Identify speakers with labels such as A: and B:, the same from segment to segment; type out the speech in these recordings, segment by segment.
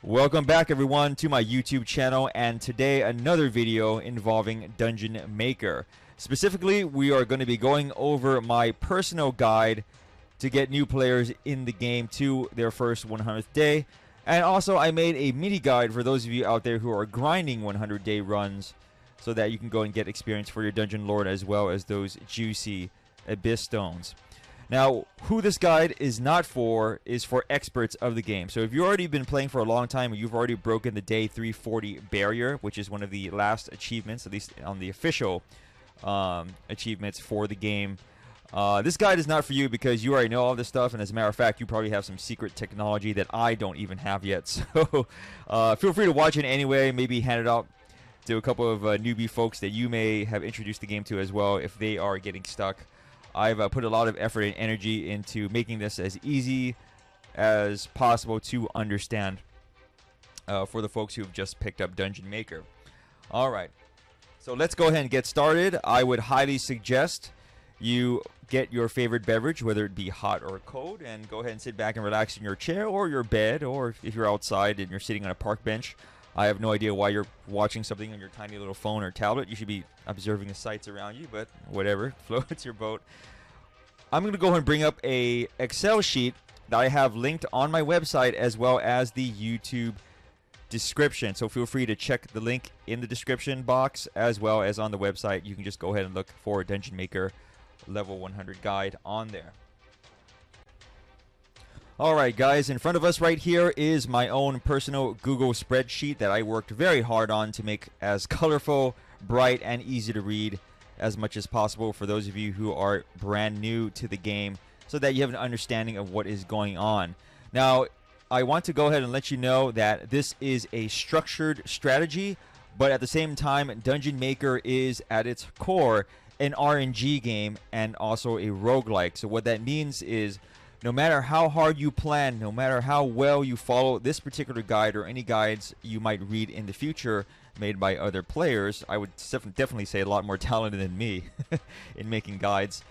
A: Welcome back everyone to my YouTube channel, and today another video involving Dungeon Maker. Specifically, we are going to be going over my personal guide to get new players in the game to their first 100th day. And also I made a mini guide for those of you out there who are grinding 100-day runs so that you can go and get experience for your Dungeon Lord as well as those juicy Abyss Stones. Now, who this guide is not for is for experts of the game. So if you've already been playing for a long time and you've already broken the day 340 barrier, which is one of the last achievements, at least on the official achievements for the game, this guide is not for you because you already know all this stuff, and as a matter of fact, you probably have some secret technology that I don't even have yet. So feel free to watch it anyway, maybe hand it out to a couple of newbie folks that you may have introduced the game to as well if they are getting stuck. I've put a lot of effort and energy into making this as easy as possible to understand for the folks who have just picked up Dungeon Maker. Alright, so let's go ahead and get started. I would highly suggest you get your favorite beverage, whether it be hot or cold, and go ahead and sit back and relax in your chair or your bed, or if you're outside and you're sitting on a park bench. I have no idea why you're watching something on your tiny little phone or tablet. You should be observing the sights around you, but whatever, floats your boat. I'm going to go ahead and bring up a Excel sheet that I have linked on my website as well as the YouTube description. So feel free to check the link in the description box as well as on the website. You can just go ahead and look for Dungeon Maker Level 100 Guide on there. Alright guys, in front of us right here is my own personal Google spreadsheet that I worked very hard on to make as colorful, bright, and easy to read as much as possible for those of you who are brand new to the game so that you have an understanding of what is going on. Now, I want to go ahead and let you know that this is a structured strategy, but at the same time, Dungeon Maker is at its core an RNG game and also a roguelike. So what that means is no matter how hard you plan, no matter how well you follow this particular guide or any guides you might read in the future made by other players, I would definitely say a lot more talented than me in making guides.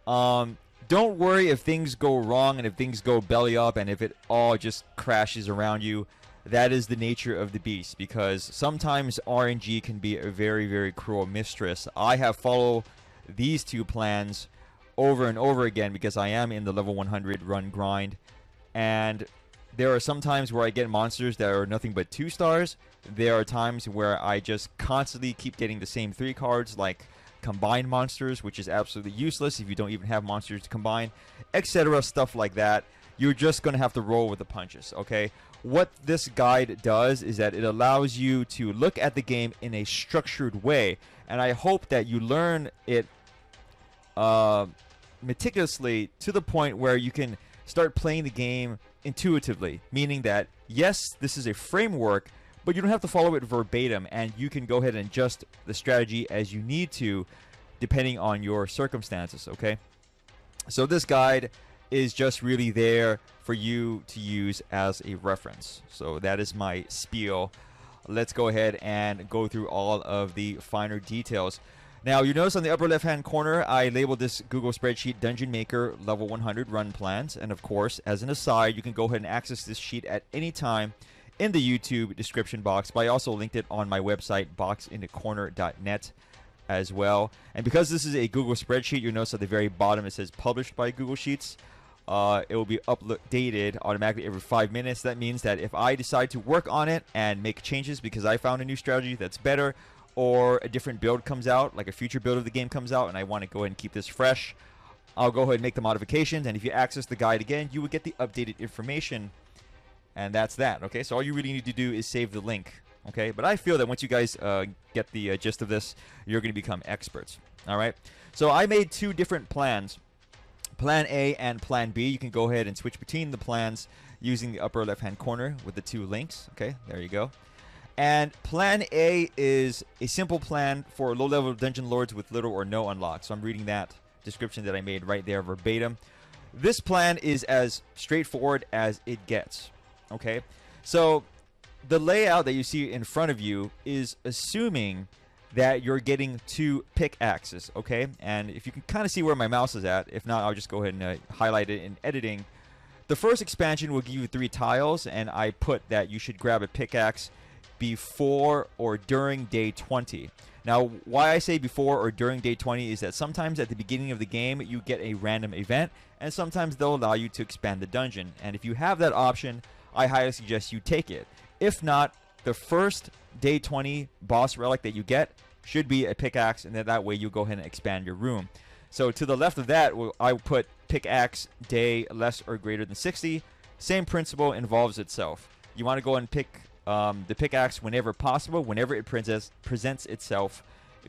A: Don't worry if things go wrong and if things go belly up and if it all just crashes around you. That is the nature of the beast, because sometimes RNG can be a very, very cruel mistress. I have followed these two plans over and over again because I am in the level 100 run grind, and there are some times where I get monsters that are nothing but 2 stars. There are times where I just constantly keep getting the same 3 cards, like combined monsters, which is absolutely useless if you don't even have monsters to combine, etc. Stuff like that. You're just going to have to roll with the punches, okay? What this guide does is that it allows you to look at the game in a structured way, and I hope that you learn it meticulously to the point where you can start playing the game intuitively, meaning that yes, this is a framework, but you don't have to follow it verbatim, and you can go ahead and adjust the strategy as you need to depending on your circumstances, okay? So this guide is just really there for you to use as a reference. So that is my spiel. Let's go ahead and go through all of the finer details. Now, you notice on the upper left-hand corner, I labeled this Google spreadsheet Dungeon Maker Level 100 Run Plans. And of course, as an aside, you can go ahead and access this sheet at any time in the YouTube description box. But I also linked it on my website, boxinthecorner.net as well. And because this is a Google spreadsheet, you'll notice at the very bottom it says Published by Google Sheets. It will be updated automatically every 5 minutes. That means that if I decide to work on it and make changes because I found a new strategy that's better, or a different build comes out, like a future build of the game comes out, and I want to go ahead and keep this fresh, I'll go ahead and make the modifications, and if you access the guide again, you would get the updated information, and that's that, okay? So all you really need to do is save the link, okay? But I feel that once you guys get the gist of this, you're going to become experts, all right? So I made 2 different plans, Plan A and Plan B. You can go ahead and switch between the plans using the upper left-hand corner with the 2 links, okay? There you go. And Plan A is a simple plan for low-level dungeon lords with little or no unlock. So I'm reading that description that I made right there verbatim. This plan is as straightforward as it gets. Okay, so the layout that you see in front of you is assuming that you're getting 2 pickaxes. Okay, and if you can kind of see where my mouse is at, if not, I'll just go ahead and highlight it in editing The first expansion will give you 3 tiles, and I put that you should grab a pickaxe before or during day 20. Now, why I say before or during day 20 is that sometimes at the beginning of the game you get a random event, and sometimes they'll allow you to expand the dungeon. And if you have that option, I highly suggest you take it. If not, the first day 20 boss relic that you get should be a pickaxe, and then that way you go ahead and expand your room. So to the left of that, I will put pickaxe day less or greater than 60. Same principle involves itself. You want to go and pick the pickaxe whenever possible, whenever it presents itself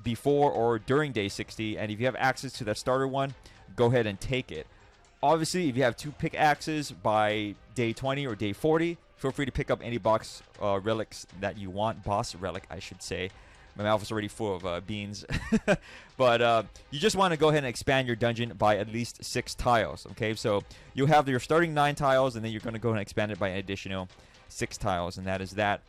A: before or during day 60. And if you have access to that starter one, go ahead and take it. Obviously, if you have 2 pickaxes by day 20 or day 40, feel free to pick up any boss relics that you want. Boss relic, I should say. My mouth is already full of beans. But you just want to go ahead and expand your dungeon by at least 6 tiles. Okay, so you'll have your starting 9 tiles, and then you're going to go and expand it by an additional 6 tiles, and that is that.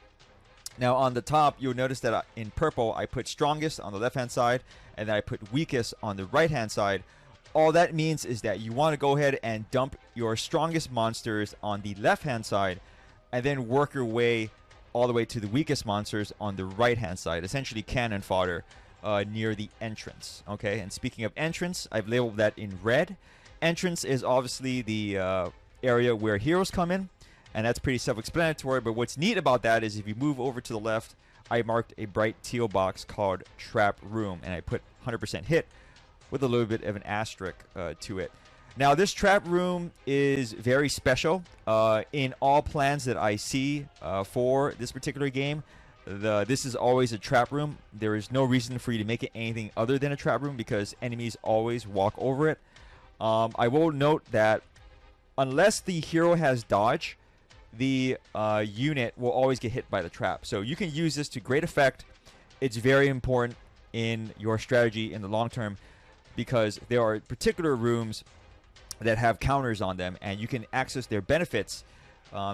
A: Now on the top, you'll notice that in purple, I put strongest on the left-hand side, and then I put weakest on the right-hand side. All that means is that you want to go ahead and dump your strongest monsters on the left-hand side, and then work your way all the way to the weakest monsters on the right-hand side, essentially cannon fodder near the entrance. Okay, and speaking of entrance, I've labeled that in red. Entrance is obviously the area where heroes come in, and that's pretty self-explanatory, but what's neat about that is if you move over to the left, I marked a bright teal box called Trap Room, and I put 100% hit with a little bit of an asterisk to it. Now, this trap room is very special. In all plans that I see for this particular game, this is always a trap room. There is no reason for you to make it anything other than a trap room because enemies always walk over it. I will note that unless the hero has dodge, the unit will always get hit by the trap. So you can use this to great effect. It's very important in your strategy in the long term because there are particular rooms that have counters on them, and you can access their benefits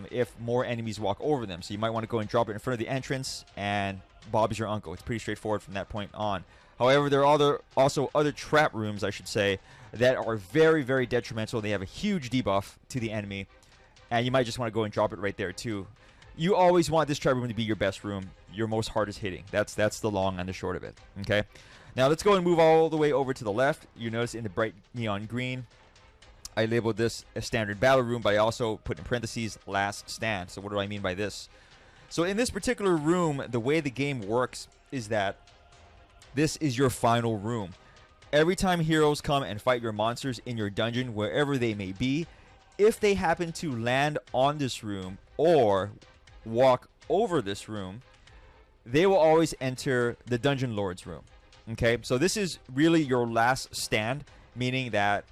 A: if more enemies walk over them. So you might want to go and drop it in front of the entrance, and Bob's your uncle. It's pretty straightforward from that point on. However, there are also other trap rooms, I should say, that are very, very detrimental. They have a huge debuff to the enemy, and you might just want to go and drop it right there too. You always want this trap room to be your best room, your most hardest hitting. That's the long and the short of it. Okay. Now let's go and move all the way over to the left. You notice in the bright neon green, I labeled this a standard battle room, but I also put in parentheses last stand. So what do I mean by this? So in this particular room, the way the game works is that this is your final room. Every time heroes come and fight your monsters in your dungeon, wherever they may be, if they happen to land on this room or walk over this room, they will always enter the Dungeon Lord's room. Okay, so this is really your last stand, meaning that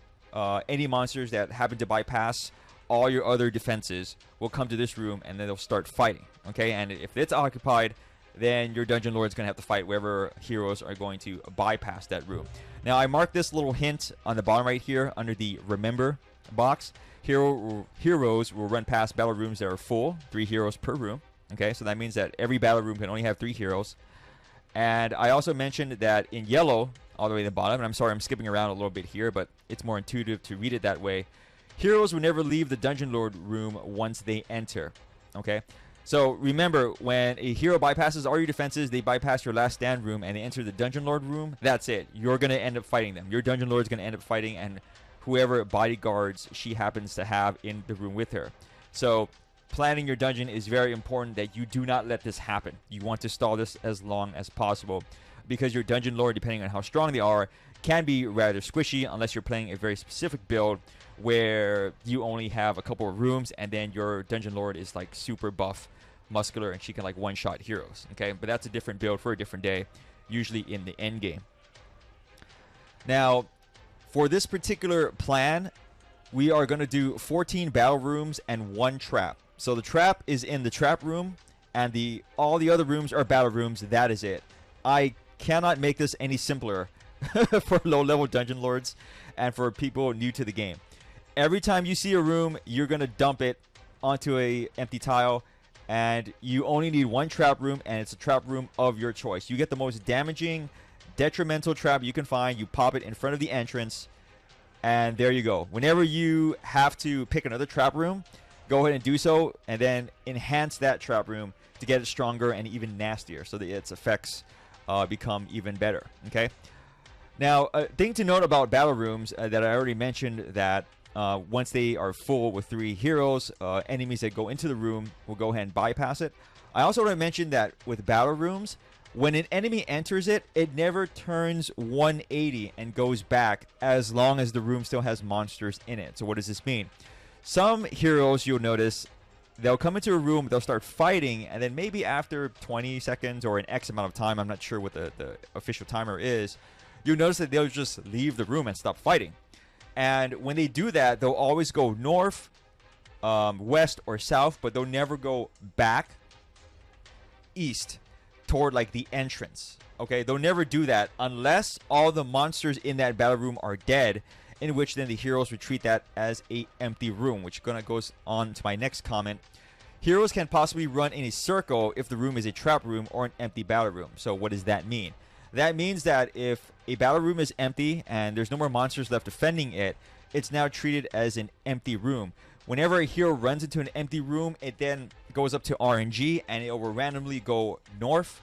A: any monsters that happen to bypass all your other defenses will come to this room and then they'll start fighting. Okay, and if it's occupied, then your Dungeon Lord is going to have to fight wherever heroes are going to bypass that room. Now, I marked this little hint on the bottom right here under the Remember box. Heroes will run past battle rooms that are full, 3 heroes per room. Okay, so that means that every battle room can only have 3 heroes. And I also mentioned that in yellow, all the way to the bottom, and I'm sorry I'm skipping around a little bit here, but it's more intuitive to read it that way. Heroes will never leave the Dungeon Lord room once they enter. Okay? So remember, when a hero bypasses all your defenses, they bypass your last stand room and they enter the Dungeon Lord room, that's it. You're going to end up fighting them. Your Dungeon Lord is going to end up fighting and whoever bodyguards she happens to have in the room with her. So planning your dungeon is very important that you do not let this happen. You want to stall this as long as possible because your Dungeon Lord, depending on how strong they are, can be rather squishy unless you're playing a very specific build where you only have a couple of rooms and then your Dungeon Lord is like super buff, muscular, and she can like one-shot heroes. Okay, but that's a different build for a different day, usually in the end game. Now, for this particular plan, we are going to do 14 battle rooms and 1 trap. So the trap is in the trap room, and all the other rooms are battle rooms. That is it. I cannot make this any simpler for low-level Dungeon Lords and for people new to the game. Every time you see a room, you're going to dump it onto a empty tile, and you only need 1 trap room, and it's a trap room of your choice. You get the most damaging, detrimental trap you can find. You pop it in front of the entrance, And there you go. Whenever you have to pick another trap room, go ahead and do so, and then enhance that trap room to get it stronger and even nastier, so that its effects become even better. Okay. Now, a thing to note about battle rooms that I already mentioned, that once they are full with 3 heroes, enemies that go into the room will go ahead and bypass it. I also want to mention that with battle rooms, when an enemy enters it, it never turns 180 and goes back as long as the room still has monsters in it. So what does this mean? Some heroes, you'll notice, they'll come into a room, they'll start fighting, and then maybe after 20 seconds or an X amount of time, I'm not sure what the official timer is, you'll notice that they'll just leave the room and stop fighting. And when they do that, they'll always go north, west, or south, but they'll never go back east toward like the entrance. Okay, they'll never do that unless all the monsters in that battle room are dead, in which then the heroes would treat that as a empty room, which goes on to my next comment. Heroes can possibly run in a circle if the room is a trap room or an empty battle room. So what does that mean? That means that if a battle room is empty and there's no more monsters left defending it, it's now treated as an empty room. Whenever a hero runs into an empty room, it then goes up to RNG, and it will randomly go north,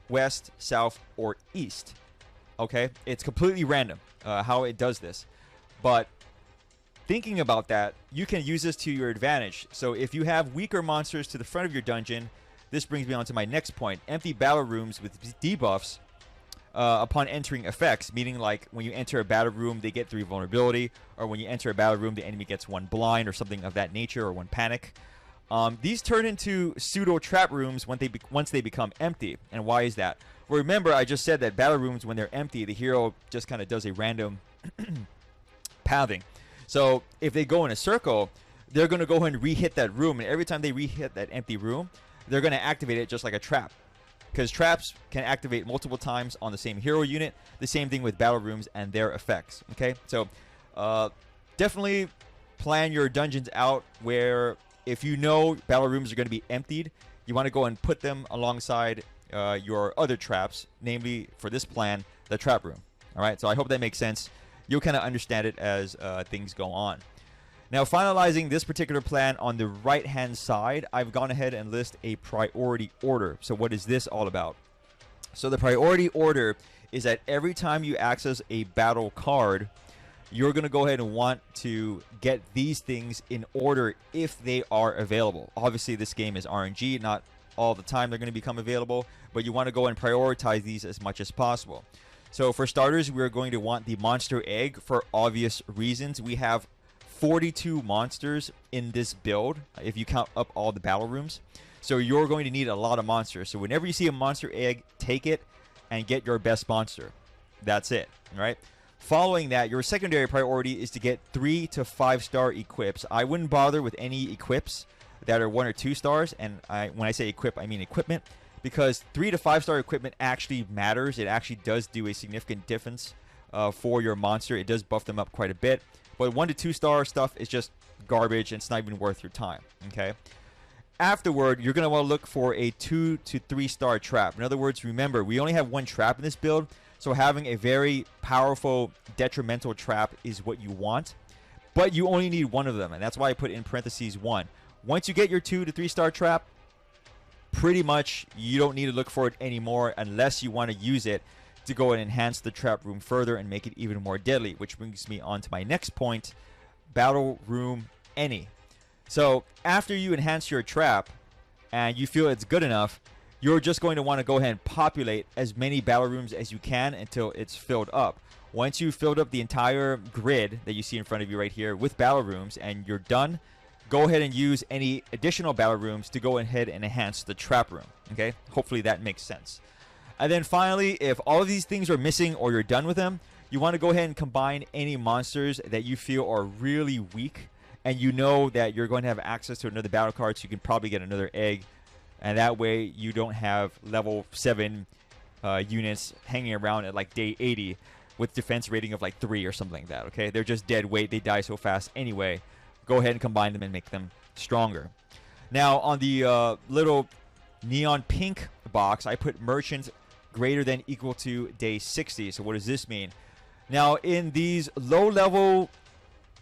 A: west, south, or east. Okay? It's completely random how it does this. But thinking about that, you can use this to your advantage. So if you have weaker monsters to the front of your dungeon, this brings me on to my next point. Empty battle rooms with debuffs upon entering effects, meaning like when you enter a battle room, they get 3 vulnerability, or when you enter a battle room, the enemy gets 1 blind or something of that nature, or 1 panic. These turn into pseudo trap rooms once they become empty. And why is that? Well, remember, I just said that battle rooms, when they're empty, the hero just kind of does a random pathing. So if they go in a circle, they're going to go ahead and re-hit that room, and every time they re-hit that empty room, they're going to activate it just like a trap. Because traps can activate multiple times on the same hero unit. The same thing with battle rooms and their effects. Okay, so definitely plan your dungeons out where if you know battle rooms are going to be emptied, you want to go and put them alongside your other traps, namely for this plan, the trap room. All right, so I hope that makes sense. You'll kind of understand it as things go on. Now, finalizing this particular plan, on the right-hand side, I've gone ahead and list a priority order. So what is this all about? So the priority order is that every time you access a battle card, you're going to go ahead and want to get these things in order if they are available. Obviously, this game is RNG. Not all the time they're going to become available, but you want to go and prioritize these as much as possible. So for starters, we're going to want the monster egg for obvious reasons. We have 42 monsters in this build if you count up all the battle rooms. So you're going to need a lot of monsters. So whenever you see a monster egg, take it and get your best monster. That's it, right? Following that, your secondary priority is to get 3 to 5 star equips. I wouldn't bother with any equips that are 1 or 2 stars. And when I say equip, I mean equipment, because 3 to 5 star equipment actually matters. It actually does do a significant difference for your monster. It does buff them up quite a bit. But 1 to 2 star stuff is just garbage, and it's not even worth your time. Okay. Afterward, you're going to want to look for a 2 to 3 star trap. In other words, remember, we only have 1 trap in this build, so having a very powerful detrimental trap is what you want. But you only need 1 of them, and that's why I put in parentheses 1. Once you get your 2 to 3 star trap, pretty much you don't need to look for it anymore unless you want to use it to go and enhance the trap room further and make it even more deadly, which brings me on to my next point, battle room any. So after you enhance your trap and you feel it's good enough, you're just going to want to go ahead and populate as many battle rooms as you can until it's filled up. Once you've filled up the entire grid that you see in front of you right here with battle rooms and you're done, go ahead and use any additional battle rooms to go ahead and enhance the trap room. Okay, hopefully that makes sense. And then finally, if all of these things are missing or you're done with them, you want to go ahead and combine any monsters that you feel are really weak, and you know that you're going to have access to another battle card, so you can probably get another egg, and that way you don't have level 7 units hanging around at like day 80 with defense rating of like 3 or something like that. Okay, they're just dead weight. They die so fast anyway. Go ahead and combine them and make them stronger. Now on the little neon pink box, I put merchants greater than equal to day 60. So what does this mean? Now in these low level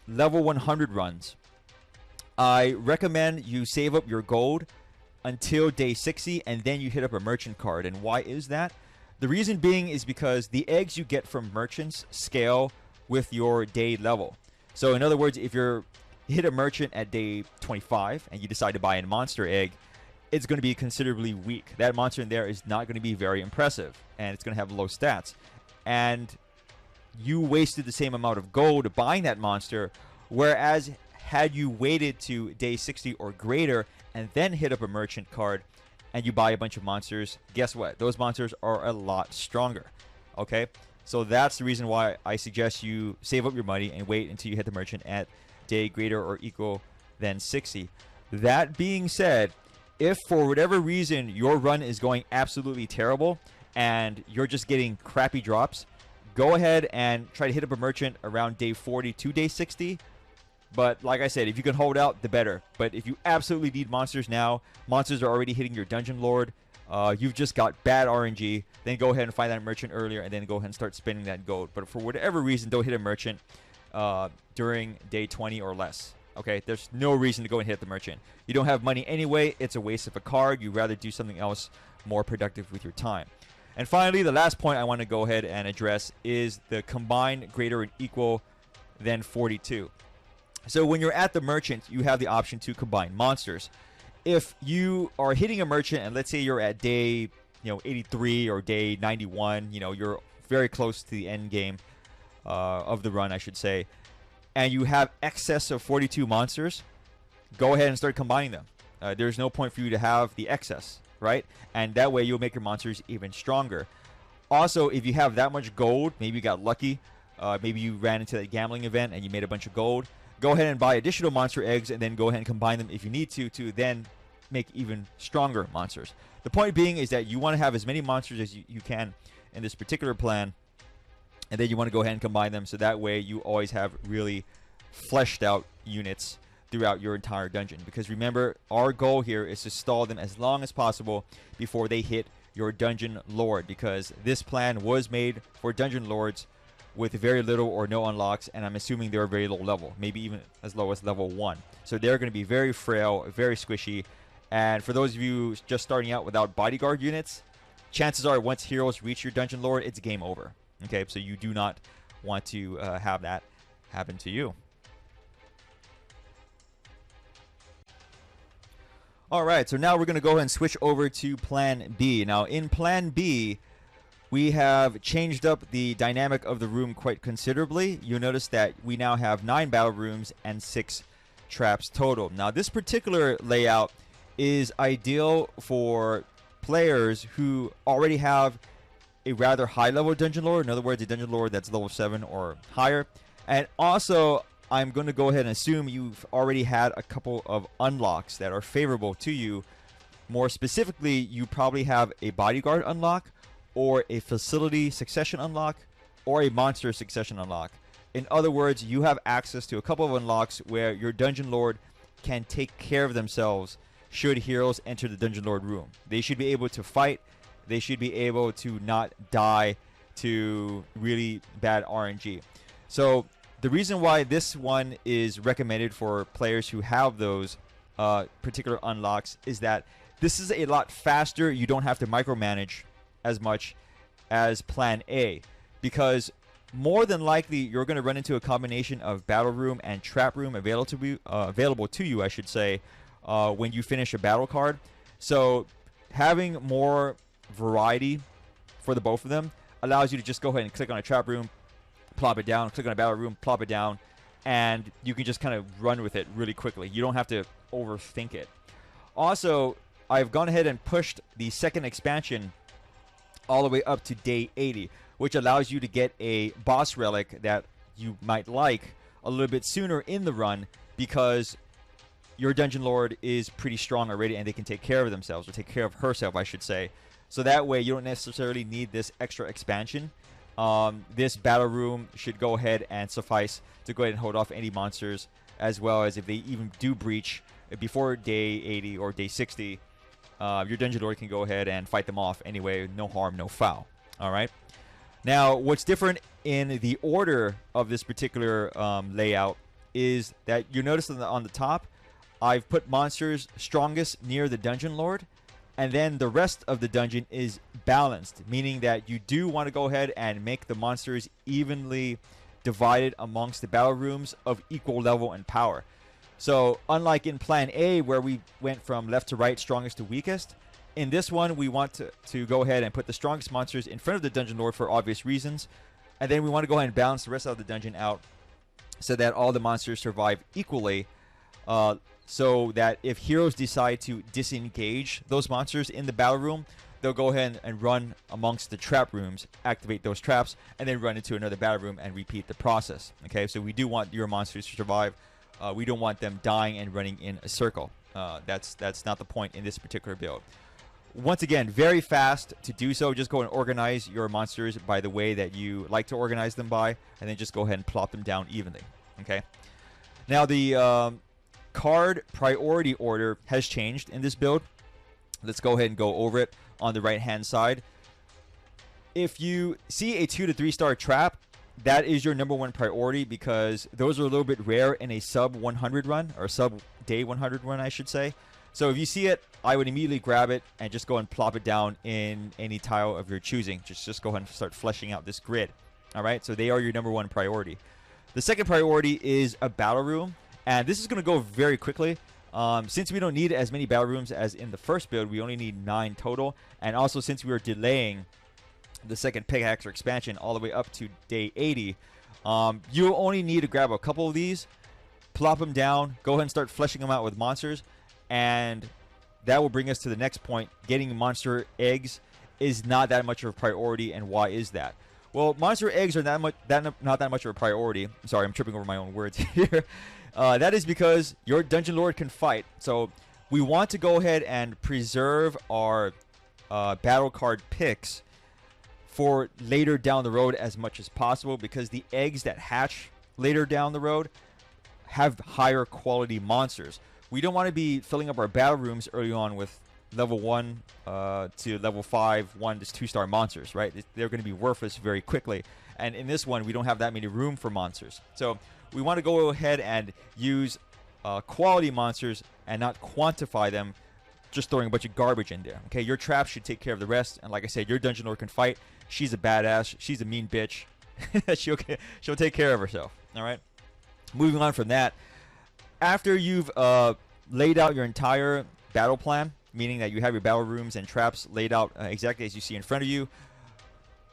A: level 100 runs, I recommend you save up your gold until day 60 and then you hit up a merchant card. And why is that? The reason being is because the eggs you get from merchants scale with your day level. So in other words, if you hit a merchant at day 25 and you decide to buy a monster egg, it's going to be considerably weak. That monster in there is not going to be very impressive, and it's going to have low stats. And you wasted the same amount of gold buying that monster, whereas had you waited to day 60 or greater and then hit up a merchant card and you buy a bunch of monsters, guess what? Those monsters are a lot stronger. Okay? So that's the reason why I suggest you save up your money and wait until you hit the merchant at day greater or equal than 60. That being said, if for whatever reason your run is going absolutely terrible and you're just getting crappy drops, go ahead and try to hit up a merchant around day 40 to day 60. But like I said, if you can hold out, the better. But if you absolutely need monsters now, monsters are already hitting your Dungeon Lord, you've just got bad RNG, then go ahead and find that merchant earlier and then go ahead and start spending that gold. But for whatever reason, don't hit a merchant during day 20 or less. Okay, there's no reason to go and hit the merchant. You don't have money anyway. It's a waste of a card. You'd rather do something else more productive with your time. And finally, the last point I want to go ahead and address is the combined greater and equal than 42. So when you're at the merchant, you have the option to combine monsters. If you are hitting a merchant, and let's say you're at day 83 or day 91, you're very close to the end game of the run, I should say, and you have excess of 42 monsters, go ahead and start combining them. There's no point for you to have the excess, right? And that way you'll make your monsters even stronger. Also, if you have that much gold, maybe you got lucky, maybe you ran into that gambling event and you made a bunch of gold, go ahead and buy additional monster eggs and then go ahead and combine them if you need to then make even stronger monsters. The point being is that you want to have as many monsters as you can in this particular plan, and then you want to go ahead and combine them so that way you always have really fleshed out units throughout your entire dungeon. Because remember, our goal here is to stall them as long as possible before they hit your Dungeon Lord, because this plan was made for Dungeon Lords with very little or no unlocks, and I'm assuming they're very low level, maybe even as low as level 1. So they're going to be very frail, very squishy, and for those of you just starting out without bodyguard units, chances are once heroes reach your Dungeon Lord, it's game over. Okay, so you do not want to have that happen to you. All right, so now we're going to go ahead and switch over to Plan B. Now, in Plan B, we have changed up the dynamic of the room quite considerably. You'll notice that we now have 9 battle rooms and 6 traps total. Now, this particular layout is ideal for players who already have a rather high level Dungeon Lord. In other words, a Dungeon Lord that's level 7 or higher. And also, I'm going to go ahead and assume you've already had a couple of unlocks that are favorable to you. More specifically, you probably have a bodyguard unlock, or a facility succession unlock, or a monster succession unlock. In other words, you have access to a couple of unlocks where your Dungeon Lord can take care of themselves should heroes enter the Dungeon Lord room. They should be able to fight. They should be able to not die to really bad RNG. So the reason why this one is recommended for players who have those particular unlocks is that this is a lot faster. You don't have to micromanage as much as Plan A, because more than likely you're going to run into a combination of battle room and trap room available to you, I should say, when you finish a battle card. So having more variety for the both of them allows you to just go ahead and click on a trap room, plop it down, click on a battle room, plop it down, and you can just kind of run with it really quickly. You don't have to overthink it. Also, I've gone ahead and pushed the second expansion all the way up to day 80, which allows you to get a boss relic that you might like a little bit sooner in the run, because your Dungeon Lord is pretty strong already and they can take care of themselves, or take care of herself, I should say. So that way you don't necessarily need this extra expansion. This battle room should go ahead and suffice to go ahead and hold off any monsters, as well as if they even do breach before day 80 or day 60, your Dungeon Lord can go ahead and fight them off anyway. No harm, no foul. All right. Now, what's different in the order of this particular layout is that you notice on the top, I've put monsters strongest near the dungeon lord, and then the rest of the dungeon is balanced, meaning that you do want to go ahead and make the monsters evenly divided amongst the battle rooms of equal level and power. So unlike in plan A, where we went from left to right, strongest to weakest, in this one we want to go ahead and put the strongest monsters in front of the dungeon lord for obvious reasons, and then we want to go ahead and balance the rest of the dungeon out so that all the monsters survive equally, so that if heroes decide to disengage those monsters in the battle room, they'll go ahead and run amongst the trap rooms, activate those traps, and then run into another battle room and repeat the process. Okay, so we do want your monsters to survive. We don't want them dying and running in a circle. That's not the point in this particular build. Once again, very fast to do so. Just go and organize your monsters by the way that you like to organize them by, and then just go ahead and plop them down evenly. Okay. Now the card priority order has changed in this build. Let's go ahead and go over it on the right hand side. If you see a 2 to 3 star trap, that is your number one priority, because those are a little bit rare in a sub 100 run, or sub day 100 run, I should say. So if you see it, I would immediately grab it and just go and plop it down in any tile of your choosing. Just go ahead and start fleshing out this grid. All right, so they are your number one priority. The second priority is a battle room, and this is going to go very quickly. Since we don't need as many battle rooms as in the first build, we only need 9 total, and also since we are delaying the second pickaxe or expansion all the way up to day 80, you'll only need to grab a couple of these, plop them down, go ahead and start fleshing them out with monsters, and that will bring us to the next point. Getting monster eggs is not that much of a priority, and why is that? Well, monster eggs are not that much of a priority. I'm sorry, I'm tripping over my own words here. That is because your dungeon lord can fight. So we want to go ahead and preserve our battle card picks for later down the road as much as possible, because the eggs that hatch later down the road have higher quality monsters. We don't want to be filling up our battle rooms early on with level 1 to level 5 1 to 2 star monsters, right? They're going to be worthless very quickly, and in this one we don't have that many room for monsters. So we want to go ahead and use quality monsters and not quantify them, just throwing a bunch of garbage in there. Okay, your traps should take care of the rest, and like I said, your dungeon lord can fight. She's a badass. She's a mean bitch. she'll take care of herself. All right, moving on from that, after you've laid out your entire battle plan, meaning that you have your battle rooms and traps laid out exactly as you see in front of you,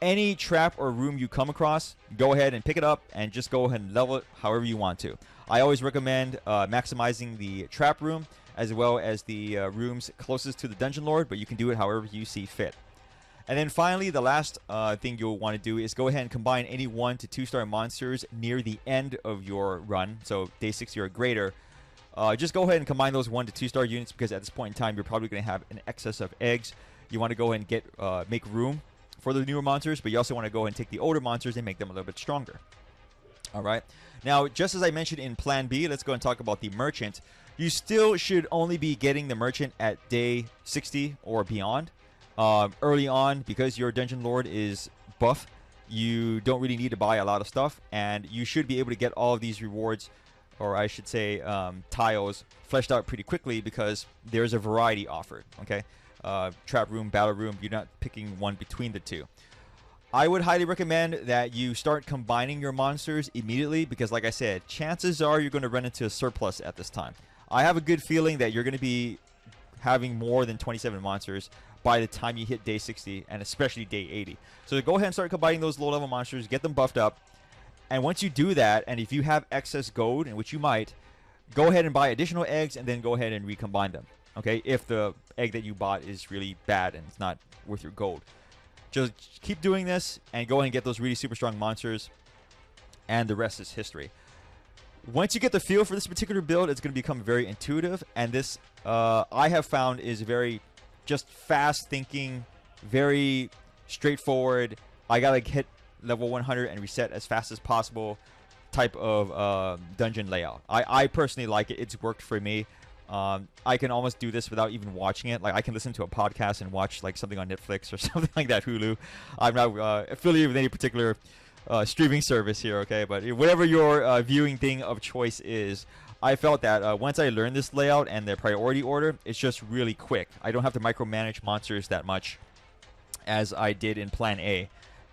A: any trap or room you come across, go ahead and pick it up and just go ahead and level it however you want to. I always recommend maximizing the trap room as well as the rooms closest to the dungeon lord, but you can do it however you see fit. And then finally, the last thing you'll want to do is go ahead and combine any 1 to 2 star monsters near the end of your run, so day 60 or greater. Just go ahead and combine those 1 to 2 star units, because at this point in time you're probably going to have an excess of eggs. You want to go ahead and make room for the newer monsters, but you also want to go ahead and take the older monsters and make them a little bit stronger. All right. Now, just as I mentioned in Plan B, let's go and talk about the merchant. You still should only be getting the merchant at day 60 or beyond. Early on, because your dungeon lord is buff, you don't really need to buy a lot of stuff, and you should be able to get all of these rewards, or I should say tiles, fleshed out pretty quickly, because there's a variety offered. Okay, trap room, battle room, you're not picking one between the two. I would highly recommend that you start combining your monsters immediately, because like I said, chances are you're going to run into a surplus at this time. I have a good feeling that you're going to be having more than 27 monsters by the time you hit day 60, and especially day 80. So go ahead and start combining those low-level monsters, get them buffed up, and once you do that, and if you have excess gold, and which you might, go ahead and buy additional eggs, and then go ahead and recombine them. Okay, if the egg that you bought is really bad and it's not worth your gold. Just keep doing this, and go ahead and get those really super strong monsters, and the rest is history. Once you get the feel for this particular build, it's going to become very intuitive, and this, I have found, is very just fast thinking, very straightforward. I gotta hit level 100 and reset as fast as possible type of dungeon layout. I personally like it. It's worked for me. I can almost do this without even watching it. Like, I can listen to a podcast and watch like something on Netflix or something like that, Hulu. I'm not affiliated with any particular streaming service here, okay? But whatever your viewing thing of choice is, I felt that once I learned this layout and the priority order, it's just really quick. I don't have to micromanage monsters that much as I did in Plan A.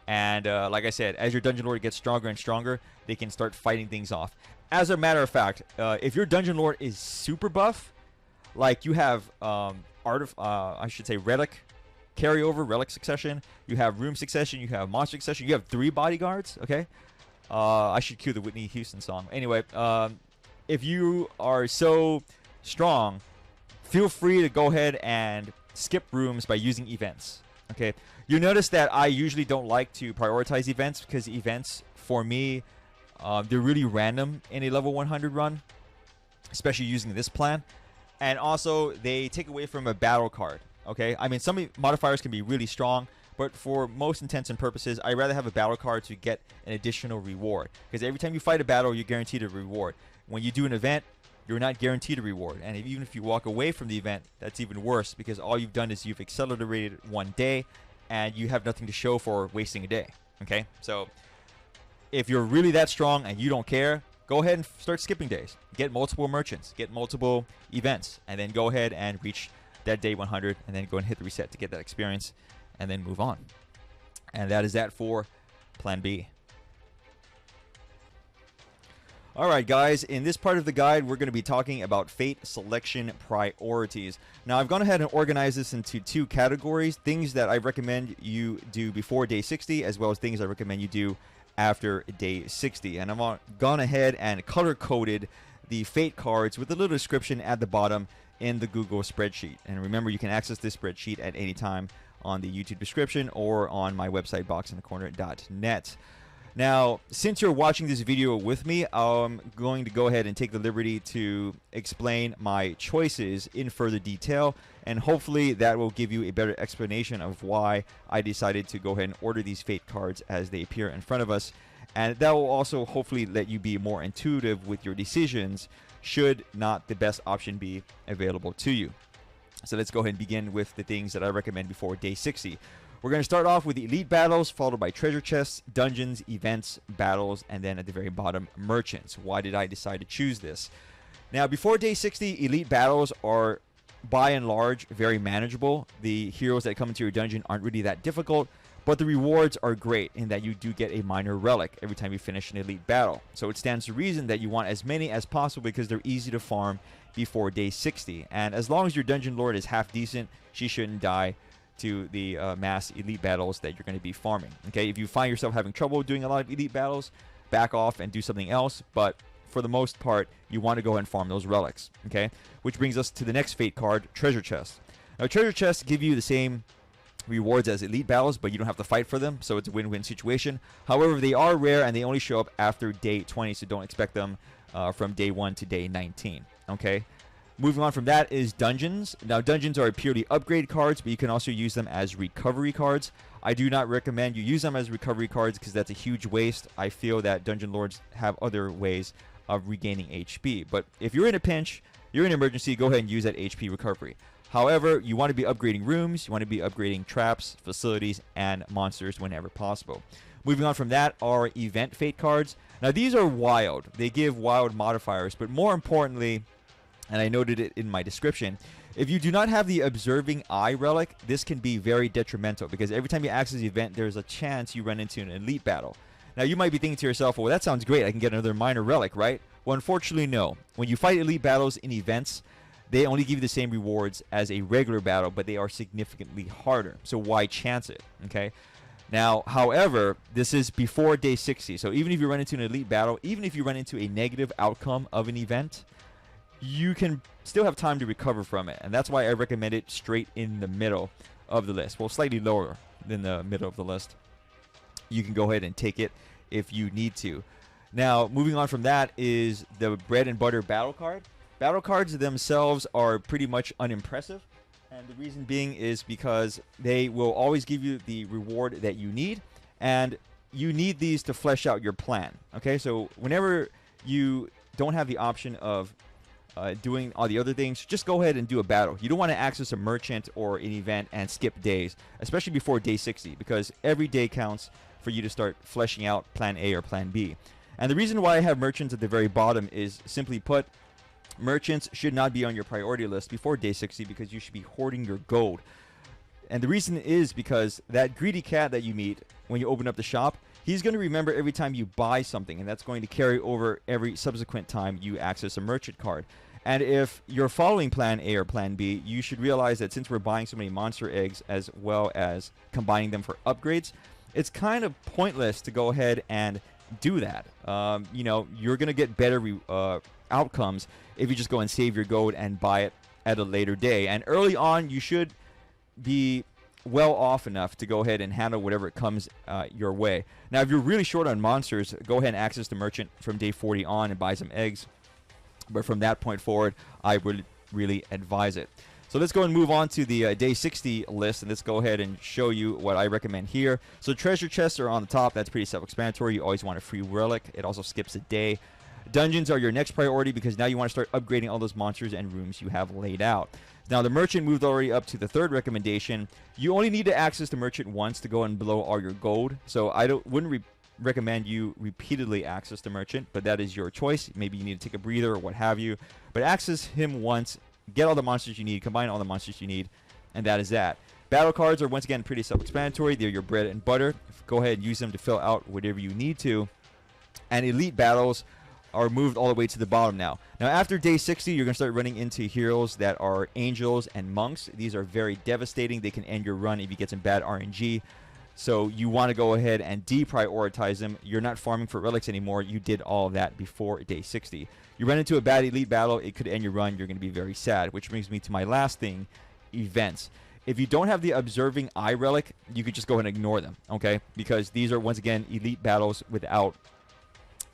A: And like I said, as your Dungeon Lord gets stronger and stronger, they can start fighting things off. As a matter of fact, if your Dungeon Lord is super buff, like you have I should say relic carryover, relic succession, you have room succession, you have monster succession, you have 3 bodyguards, okay? I should cue the Whitney Houston song. Anyway, if you are so strong, feel free to go ahead and skip rooms by using events, okay? You notice that I usually don't like to prioritize events because events, for me, they're really random in a level 100 run, especially using this plan. And also, they take away from a battle card, okay? I mean, some modifiers can be really strong, but for most intents and purposes, I'd rather have a battle card to get an additional reward. Because every time you fight a battle, you're guaranteed a reward. When you do an event, you're not guaranteed a reward. And even if you walk away from the event, that's even worse, because all you've done is you've accelerated one day, and you have nothing to show for wasting a day, okay? So if you're really that strong and you don't care, go ahead and start skipping days. Get multiple merchants, get multiple events, and then go ahead and reach that day 100, and then go and hit the reset to get that experience, and then move on. And that is that for Plan B. Alright guys, in this part of the guide, we're going to be talking about fate selection priorities. Now, I've gone ahead and organized this into 2 categories. Things that I recommend you do before day 60, as well as things I recommend you do after day 60. And I've gone ahead and color-coded the fate cards with a little description at the bottom in the Google spreadsheet. And remember, you can access this spreadsheet at any time on the YouTube description or on my website, boxinthecorner.net. Now, since you're watching this video with me, I'm going to go ahead and take the liberty to explain my choices in further detail, and hopefully that will give you a better explanation of why I decided to go ahead and order these fate cards as they appear in front of us, and that will also hopefully let you be more intuitive with your decisions should not the best option be available to you. So let's go ahead and begin with the things that I recommend before day 60. We're going to start off with elite battles, followed by treasure chests, dungeons, events, battles, and then at the very bottom, merchants. Why did I decide to choose this? Now, before day 60, elite battles are, by and large, very manageable. The heroes that come into your dungeon aren't really that difficult, but the rewards are great in that you do get a minor relic every time you finish an elite battle. So it stands to reason that you want as many as possible because they're easy to farm before day 60. And as long as your dungeon lord is half decent, she shouldn't die to the mass elite battles that you're going to be farming. Okay, if you find yourself having trouble doing a lot of elite battles, back off and do something else, but for the most part, you want to go ahead and farm those relics. Okay, which brings us to the next fate card, treasure chests. Now, treasure chests give you the same rewards as elite battles, but you don't have to fight for them, so it's a win-win situation. However, they are rare and they only show up after day 20, so don't expect them from day 1 to day 19. Okay. Moving on from that is dungeons. Now, dungeons are purely upgrade cards, but you can also use them as recovery cards. I do not recommend you use them as recovery cards because that's a huge waste. I feel that dungeon lords have other ways of regaining HP. But if you're in a pinch, you're in an emergency, go ahead and use that HP recovery. However, you want to be upgrading rooms, you want to be upgrading traps, facilities, and monsters whenever possible. Moving on from that are event fate cards. Now, these are wild. They give wild modifiers, but more importantly, and I noted it in my description, if you do not have the Observing Eye relic, this can be very detrimental because every time you access the event, there's a chance you run into an elite battle. Now, you might be thinking to yourself, well, that sounds great. I can get another minor relic, right? Well, unfortunately, no. When you fight elite battles in events, they only give you the same rewards as a regular battle, but they are significantly harder. So why chance it, okay? Now, however, this is before day 60. So even if you run into an elite battle, even if you run into a negative outcome of an event, you can still have time to recover from it. And that's why I recommend it straight in the middle of the list. Well, slightly lower than the middle of the list. You can go ahead and take it if you need to. Now, moving on from that is the bread and butter battle card. Battle cards themselves are pretty much unimpressive. And the reason being is because they will always give you the reward that you need. And you need these to flesh out your plan. Okay, so whenever you don't have the option of doing all the other things, just go ahead and do a battle. You don't want to access a merchant or an event and skip days, especially before day 60, because every day counts for you to start fleshing out plan A or plan B. And the reason why I have merchants at the very bottom is, simply put, merchants should not be on your priority list before day 60 because you should be hoarding your gold. And the reason is because that greedy cat that you meet when you open up the shop, he's going to remember every time you buy something, and that's going to carry over every subsequent time you access a merchant card. And if you're following plan A or plan B, you should realize that since we're buying so many monster eggs as well as combining them for upgrades, it's kind of pointless to go ahead and do that. You know, you're going to get better outcomes if you just go and save your gold and buy it at a later day. And early on, you should be well off enough to go ahead and handle whatever comes your way. Now, if you're really short on monsters, go ahead and access the merchant from day 40 on and buy some eggs. But from that point forward, I would really advise it. So let's go and move on to the day 60 list, and let's go ahead and show you what I recommend here. So treasure chests are on the top. That's pretty self-explanatory. You always want a free relic. It also skips a day. Dungeons are your next priority because now you want to start upgrading all those monsters and rooms you have laid out. Now, the merchant moved already up to the third recommendation. You only need to access the merchant once to go and blow all your gold. So I wouldn't recommend you repeatedly access the merchant, but that is your choice. Maybe you need to take a breather or what have you. But access him once, get all the monsters you need, combine all the monsters you need, and that is that. Battle cards are once again pretty self-explanatory. They're your bread and butter. Go ahead and use them to fill out whatever you need to. And elite battles are moved all the way to the bottom now. Now, after day 60, you're going to start running into heroes that are angels and monks. These are very devastating. They can end your run if you get some bad RNG. So you want to go ahead and deprioritize them. You're not farming for relics anymore. You did all of that before day 60. You run into a bad elite battle, it could end your run. You're going to be very sad, which brings me to my last thing, events. If you don't have the observing eye relic, you could just go ahead and ignore them, okay? Because these are, once again, elite battles without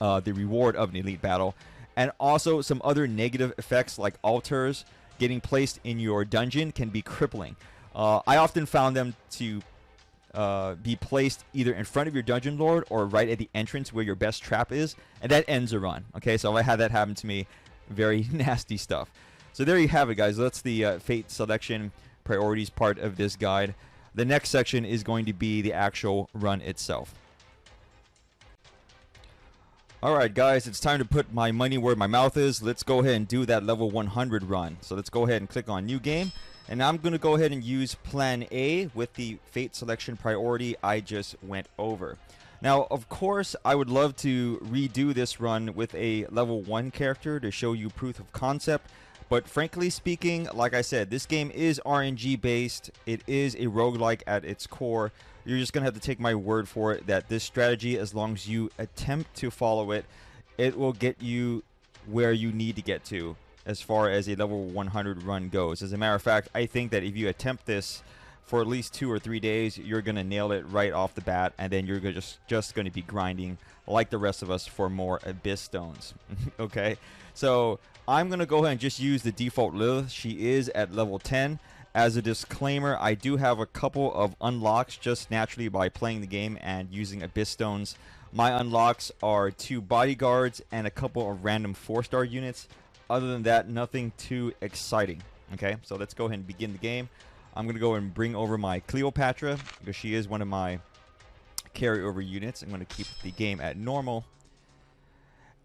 A: the reward of an elite battle. And also some other negative effects like altars getting placed in your dungeon can be crippling. I often found them to be placed either in front of your dungeon lord or right at the entrance where your best trap is, and that ends a run. Okay, so I had that happen to me. Very nasty stuff. So there you have it, guys. That's the fate selection priorities part of this guide. The next section is going to be the actual run itself. Alright guys, it's time to put my money where my mouth is. Let's go ahead and do that level 100 run. So let's go ahead and click on new game. And I'm going to go ahead and use plan A with the fate selection priority I just went over. Now, of course, I would love to redo this run with a level 1 character to show you proof of concept. But frankly speaking, like I said, this game is RNG based. It is a roguelike at its core. You're just going to have to take my word for it that this strategy, as long as you attempt to follow it, it will get you where you need to get to as far as a level 100 run goes. As a matter of fact, I think that if you attempt this for at least 2 or 3 days, you're going to nail it right off the bat, and then you're just going to be grinding like the rest of us for more abyss stones. Okay? So I'm going to go ahead and just use the default Lilith. She is at level 10. As a disclaimer, I do have a couple of unlocks just naturally by playing the game and using abyss stones. My unlocks are 2 bodyguards and a couple of random 4-star units. Other than that, nothing too exciting. Okay, so let's go ahead and begin the game. I'm going to go and bring over my Cleopatra because she is one of my carryover units. I'm going to keep the game at normal.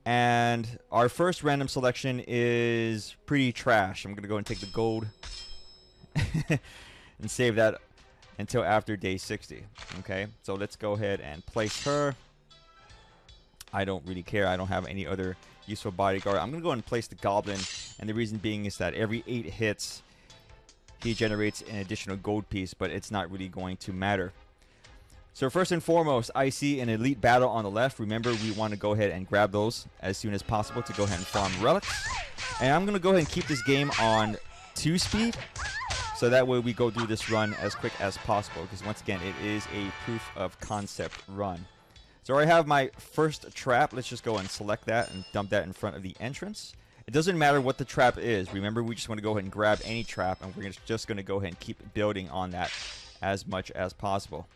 A: And our first random selection is pretty trash. I'm going to go and take the gold and save that until after day 60. Okay, so let's go ahead and place her. I don't really care. I don't have any other useful bodyguard. I'm going to go and place the goblin, and the reason being is that every 8 hits he generates an additional gold piece, but it's not really going to matter. So first and foremost, I see an elite battle on the left. Remember, we want to go ahead and grab those as soon as possible to go ahead and farm relics. And I'm going to go ahead and keep this game on 2 speed, so that way we go through this run as quick as possible, because once again, it is a proof of concept run. So I have my first trap. Let's just go and select that and dump that in front of the entrance. It doesn't matter what the trap is. Remember, we just want to go ahead and grab any trap, and we're just going to go ahead and keep building on that as much as possible.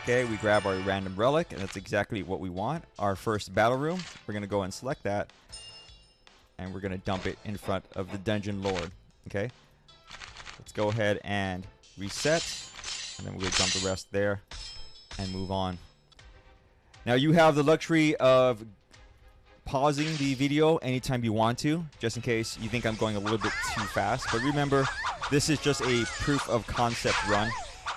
A: Okay, we grab our random relic, and that's exactly what we want. Our first battle room, we're going to go and select that, and we're going to dump it in front of the Dungeon Lord. Okay, let's go ahead and reset, and then we're going to dump the rest there and move on. Now you have the luxury of pausing the video anytime you want to, just in case you think I'm going a little bit too fast. But remember, this is just a proof of concept run.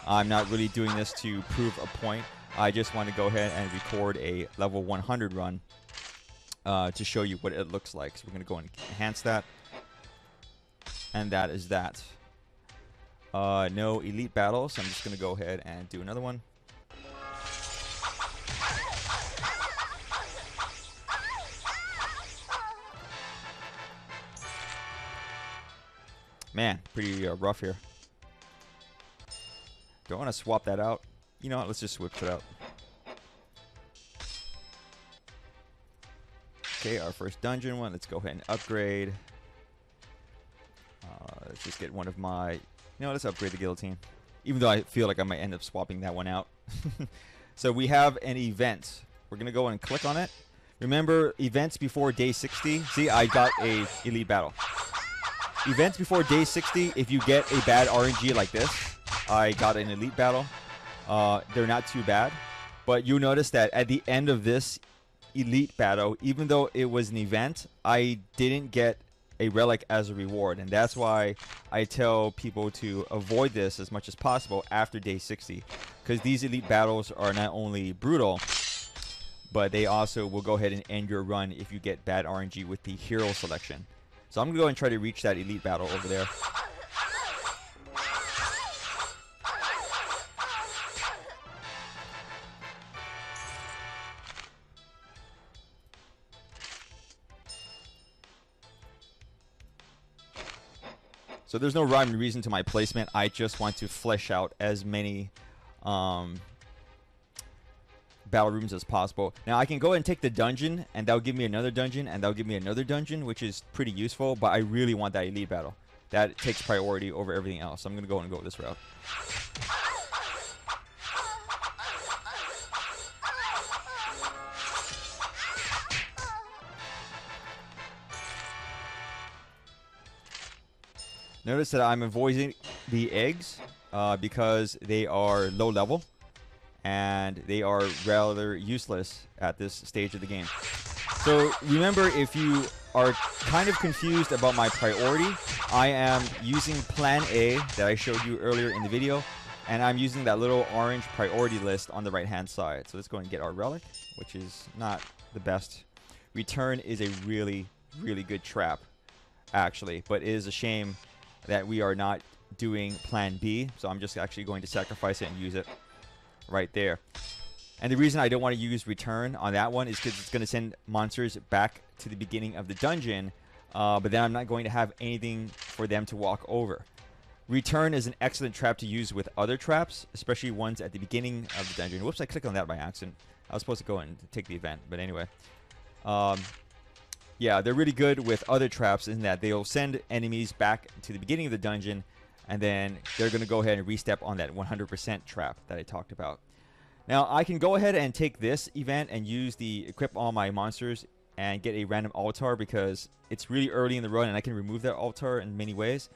A: I'm not really doing this to prove a point. I just want to go ahead and record a level 100 run to show you what it looks like. So we're going to go and enhance that. And that is that. No elite battles, so I'm just going to go ahead and do another one. Man, pretty rough here. Do I want to swap that out? You know what? Let's just switch it out. Okay, our first dungeon one. Let's go ahead and upgrade. Let's just get one of my... You know, let's upgrade the guillotine. Even though I feel like I might end up swapping that one out. So we have an event. We're going to go and click on it. Remember, events before day 60. See, I got a elite battle. Events before day 60, if you get a bad RNG like this, I got an elite battle. They're not too bad. But you'll notice that at the end of this elite battle, even though it was an event, I didn't get a relic as a reward. And that's why I tell people to avoid this as much as possible after day 60. Because these elite battles are not only brutal, but they also will go ahead and end your run if you get bad RNG with the hero selection. So I'm going to go and try to reach that elite battle over there. So there's no rhyme or reason to my placement. I just want to flesh out as many battle rooms as possible. Now I can go ahead and take the dungeon, and that'll give me another dungeon, and that'll give me another dungeon, which is pretty useful, but I really want that elite battle. That takes priority over everything else. So I'm going to go and go this route. Notice that I'm avoiding the eggs because they are low level. And they are rather useless at this stage of the game. So remember, if you are kind of confused about my priority, I am using Plan A that I showed you earlier in the video, and I'm using that little orange priority list on the right-hand side. So let's go and get our relic, which is not the best. Return is a really, really good trap, actually, but it is a shame that we are not doing Plan B, so I'm just actually going to sacrifice it and use it right there. And the reason I don't want to use return on that one is because it's going to send monsters back to the beginning of the dungeon, but then I'm not going to have anything for them to walk over. Return is an excellent trap to use with other traps, especially ones at the beginning of the dungeon. Whoops, I clicked on that by accident. I was supposed to go and take the event, but anyway. Yeah, they're really good with other traps in that they'll send enemies back to the beginning of the dungeon, and then they're going to go ahead and re-step on that 100% trap that I talked about. Now, I can go ahead and take this event and use the equip all my monsters and get a random altar because it's really early in the run and I can remove that altar in many ways.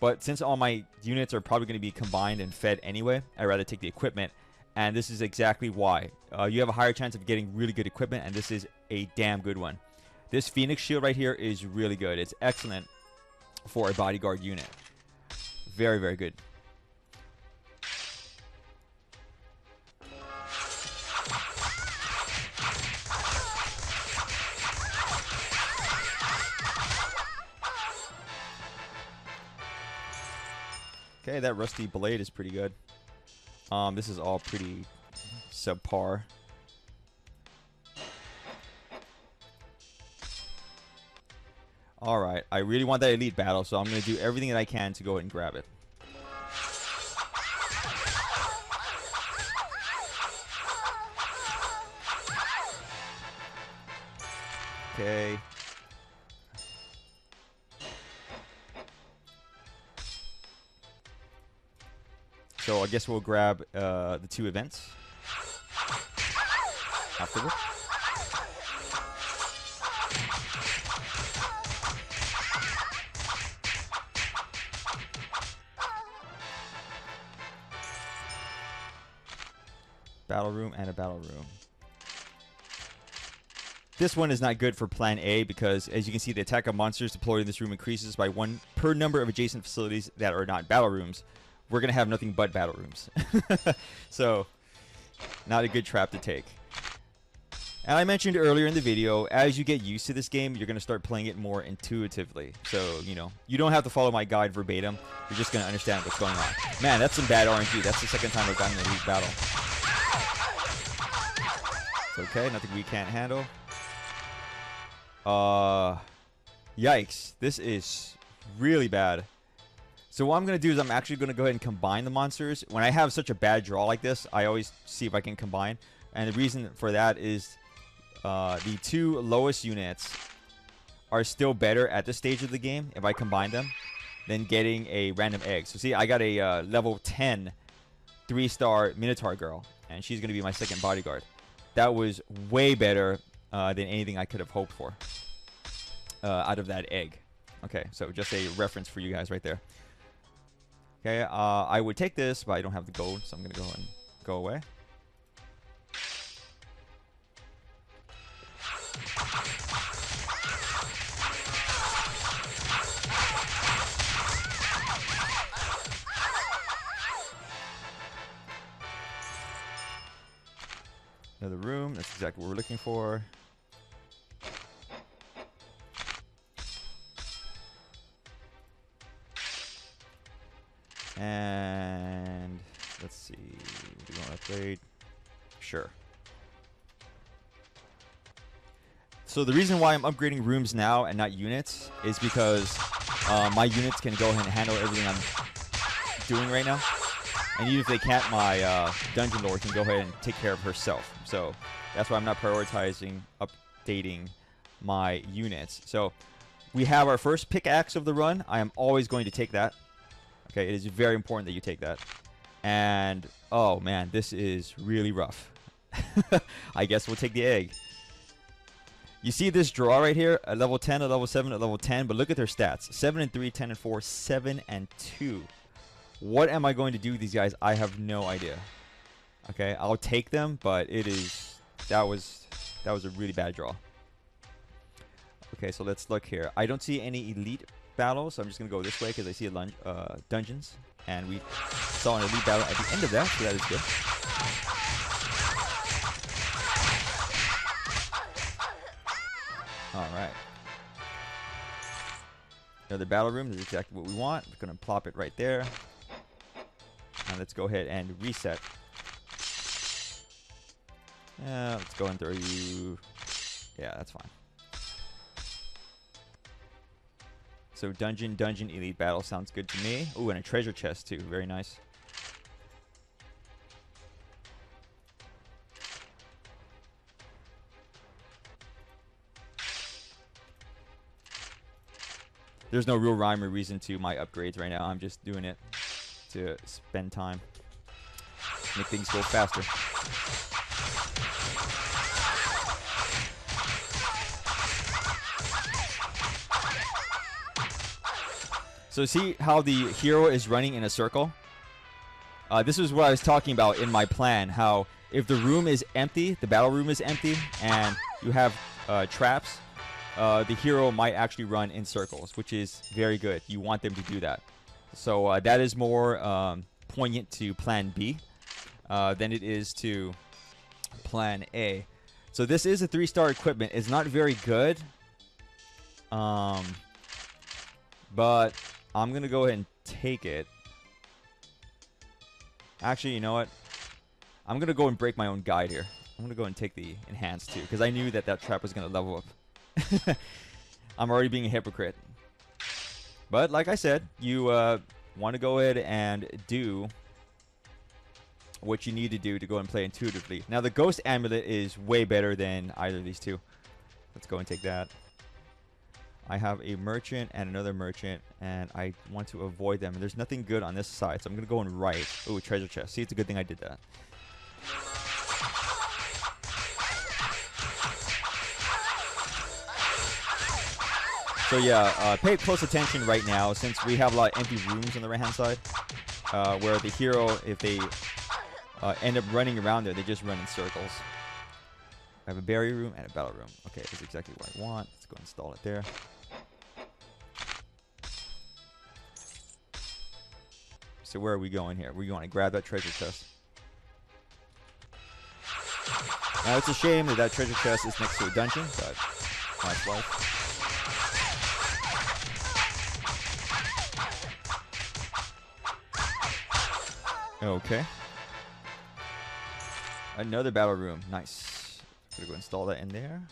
A: But since all my units are probably going to be combined and fed anyway, I'd rather take the equipment. And this is exactly why. You have a higher chance of getting really good equipment, and this is a damn good one. This Phoenix shield right here is really good. It's excellent for a bodyguard unit. Very, very good. Okay, that rusty blade is pretty good. This is all pretty subpar. Alright, I really want that elite battle, so I'm going to do everything that I can to go ahead and grab it. Okay. So I guess we'll grab the two events. afterward. Battle room and a battle room. This one is not good for plan A because, as you can see, the attack of monsters deployed in this room increases by 1 per number of adjacent facilities that are not battle rooms. We're going to have nothing but battle rooms. So, not a good trap to take. And I mentioned earlier in the video, as you get used to this game, you're going to start playing it more intuitively. So, you know, you don't have to follow my guide verbatim. You're just going to understand what's going on. Man, that's some bad RNG. That's the second time I've gotten an elite battle. It's okay, nothing we can't handle. Yikes. This is really bad. So what I'm going to do is I'm actually going to go ahead and combine the monsters. When I have such a bad draw like this, I always see if I can combine. And the reason for that is the 2 lowest units are still better at this stage of the game if I combine them than getting a random egg. So see, I got a level 10 3-star Minotaur girl, and she's going to be my second bodyguard. That was way better than anything I could have hoped for out of that egg. Okay, so just a reference for you guys right there. Okay, I would take this, but I don't have the gold, so I'm going to go and go away. Another room. That's exactly what we're looking for. And let's see. Do you want to upgrade? Sure. So the reason why I'm upgrading rooms now and not units is because my units can go ahead and handle everything I'm doing right now. And even if they can't, my Dungeon Lord can go ahead and take care of herself. So that's why I'm not prioritizing updating my units. So we have our first pickaxe of the run. I am always going to take that. Okay, it is very important that you take that. And, oh man, this is really rough. I guess we'll take the egg. You see this draw right here? A level 10, a level 7, a level 10. But look at their stats. 7 and 3, 10 and 4, 7 and 2. What am I going to do with these guys? I have no idea. Okay, I'll take them, but it is... That was a really bad draw. Okay, so let's look here. I don't see any elite battles, so I'm just going to go this way because I see a dungeons. And we saw an elite battle at the end of that, so that is good. Alright. Another battle room. This is exactly what we want. We're going to plop it right there. And let's go ahead and reset. Let's go and throw you... Yeah, that's fine. So dungeon, elite battle sounds good to me. Ooh, and a treasure chest too. Very nice. There's no real rhyme or reason to my upgrades right now. I'm just doing it to spend time. Make things go faster. So see how the hero is running in a circle? This is what I was talking about in my plan. How if the room is empty, the battle room is empty, and you have traps, the hero might actually run in circles, which is very good. You want them to do that. So that is more poignant to plan B than it is to plan A. So this is a 3-star equipment. It's not very good. But I'm going to go ahead and take it. Actually, you know what? I'm going to go and break my own guide here. I'm going to go and take the enhanced too, because I knew that that trap was going to level up. I'm already being a hypocrite. But like I said, you want to go ahead and do what you need to do to go and play intuitively. Now, the Ghost Amulet is way better than either of these two. Let's go and take that. I have a merchant and another merchant, and I want to avoid them. And there's nothing good on this side, so I'm going to go and right. Ooh, treasure chest. See, it's a good thing I did that. So yeah, pay close attention right now since we have a lot of empty rooms on the right-hand side, where the hero, if they end up running around there, they just run in circles. I have a berry room and a battle room. Okay, that's exactly what I want. Let's go install it there. So where are we going here? We're going to grab that treasure chest. Now it's a shame that that treasure chest is next to a dungeon, but that's life. Okay. Another battle room. Nice. Gonna go install that in there.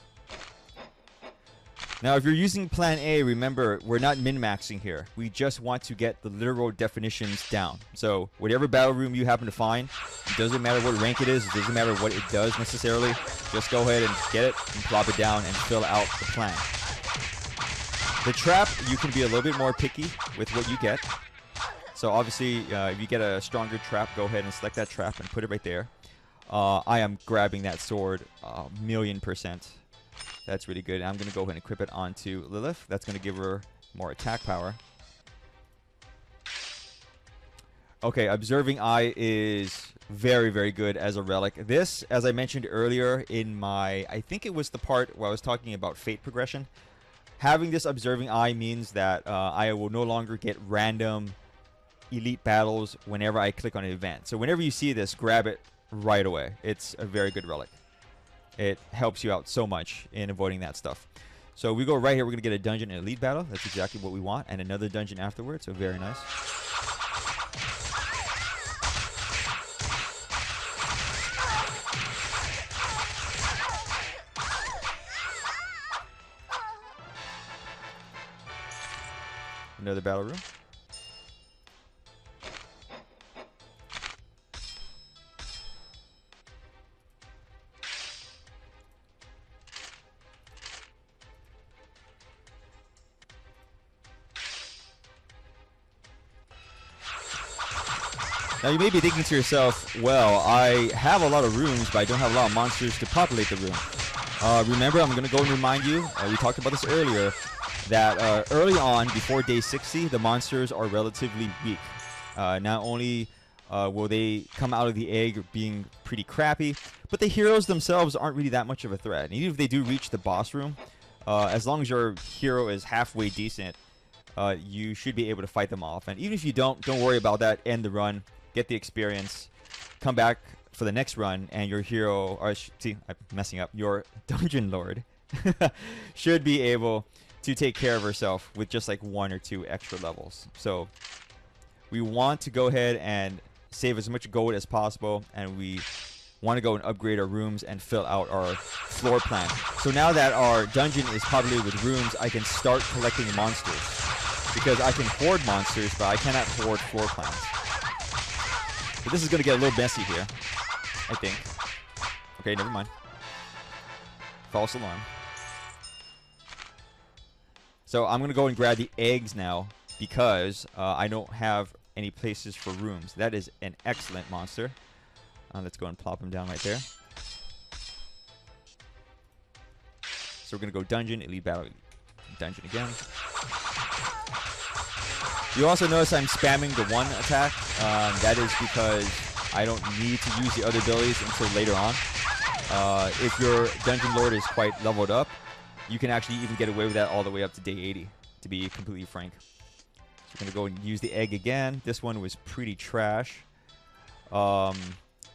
A: Now, if you're using Plan A, remember, we're not min-maxing here. We just want to get the literal definitions down. So, whatever battle room you happen to find, it doesn't matter what rank it is, it doesn't matter what it does necessarily. Just go ahead and get it and plop it down and fill out the plan. The trap, you can be a little bit more picky with what you get. So, obviously, if you get a stronger trap, go ahead and select that trap and put it right there. I am grabbing that sword 1,000,000%. That's really good. I'm going to go ahead and equip it onto Lilith. That's going to give her more attack power. Okay, Observing Eye is very, very good as a relic. This, as I mentioned earlier in my, I think it was the part where I was talking about fate progression. Having this Observing Eye means that I will no longer get random elite battles whenever I click on an event. So whenever you see this, grab it right away. It's a very good relic. It helps you out so much in avoiding that stuff. So we go right here. We're going to get a dungeon and elite battle. That's exactly what we want. And another dungeon afterwards. So very nice. Another battle room. Now you may be thinking to yourself, well, I have a lot of rooms, but I don't have a lot of monsters to populate the room. Remember, I'm going to go and remind you, we talked about this earlier, that early on, before day 60, the monsters are relatively weak. Not only will they come out of the egg being pretty crappy, but the heroes themselves aren't really that much of a threat. And even if they do reach the boss room, as long as your hero is halfway decent, you should be able to fight them off. And even if you don't worry about that. End the run. Get the experience, come back for the next run, and your hero, or see, I'm messing up, your dungeon lord should be able to take care of herself with just like 1 or 2 extra levels. So we want to go ahead and save as much gold as possible, and we want to go and upgrade our rooms and fill out our floor plan. So now that our dungeon is populated with rooms, I can start collecting monsters, because I can hoard monsters, but I cannot hoard floor plans. But this is going to get a little messy here, I think. Okay, never mind. False alarm. So I'm going to go and grab the eggs now because I don't have any places for rooms. That is an excellent monster. Let's go and plop him down right there. So we're going to go dungeon, elite battle, dungeon again. You also notice I'm spamming the 1 attack. That is because I don't need to use the other abilities until later on. If your Dungeon Lord is quite leveled up, you can actually even get away with that all the way up to day 80, to be completely frank. So we're going to go and use the egg again. This one was pretty trash. I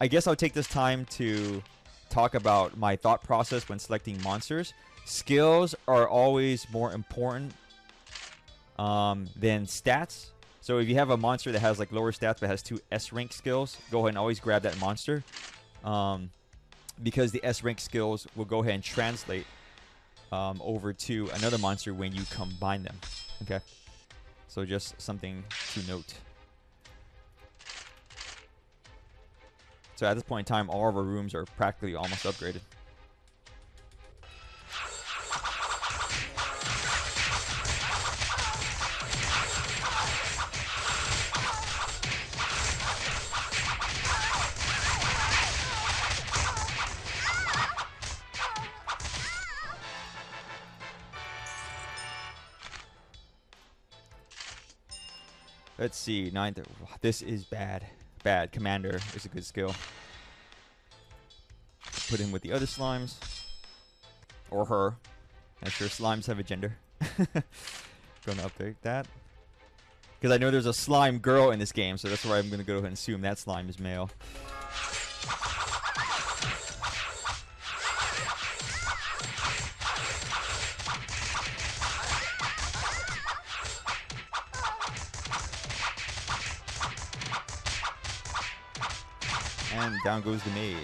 A: guess I'll take this time to talk about my thought process when selecting monsters. Skills are always more important than stats. So if you have a monster that has like lower stats but has 2 S rank skills, go ahead and always grab that monster, because the S rank skills will go ahead and translate over to another monster when you combine them. Okay, so just something to note. So at this point in time, all of our rooms are practically almost upgraded. Let's see. 9th. This is bad. Bad. Commander is a good skill. Put him with the other slimes. Or her. I'm sure slimes have a gender. Going to update that. Because I know there's a slime girl in this game, so that's why I'm going to go ahead and assume that slime is male. And down goes the maid.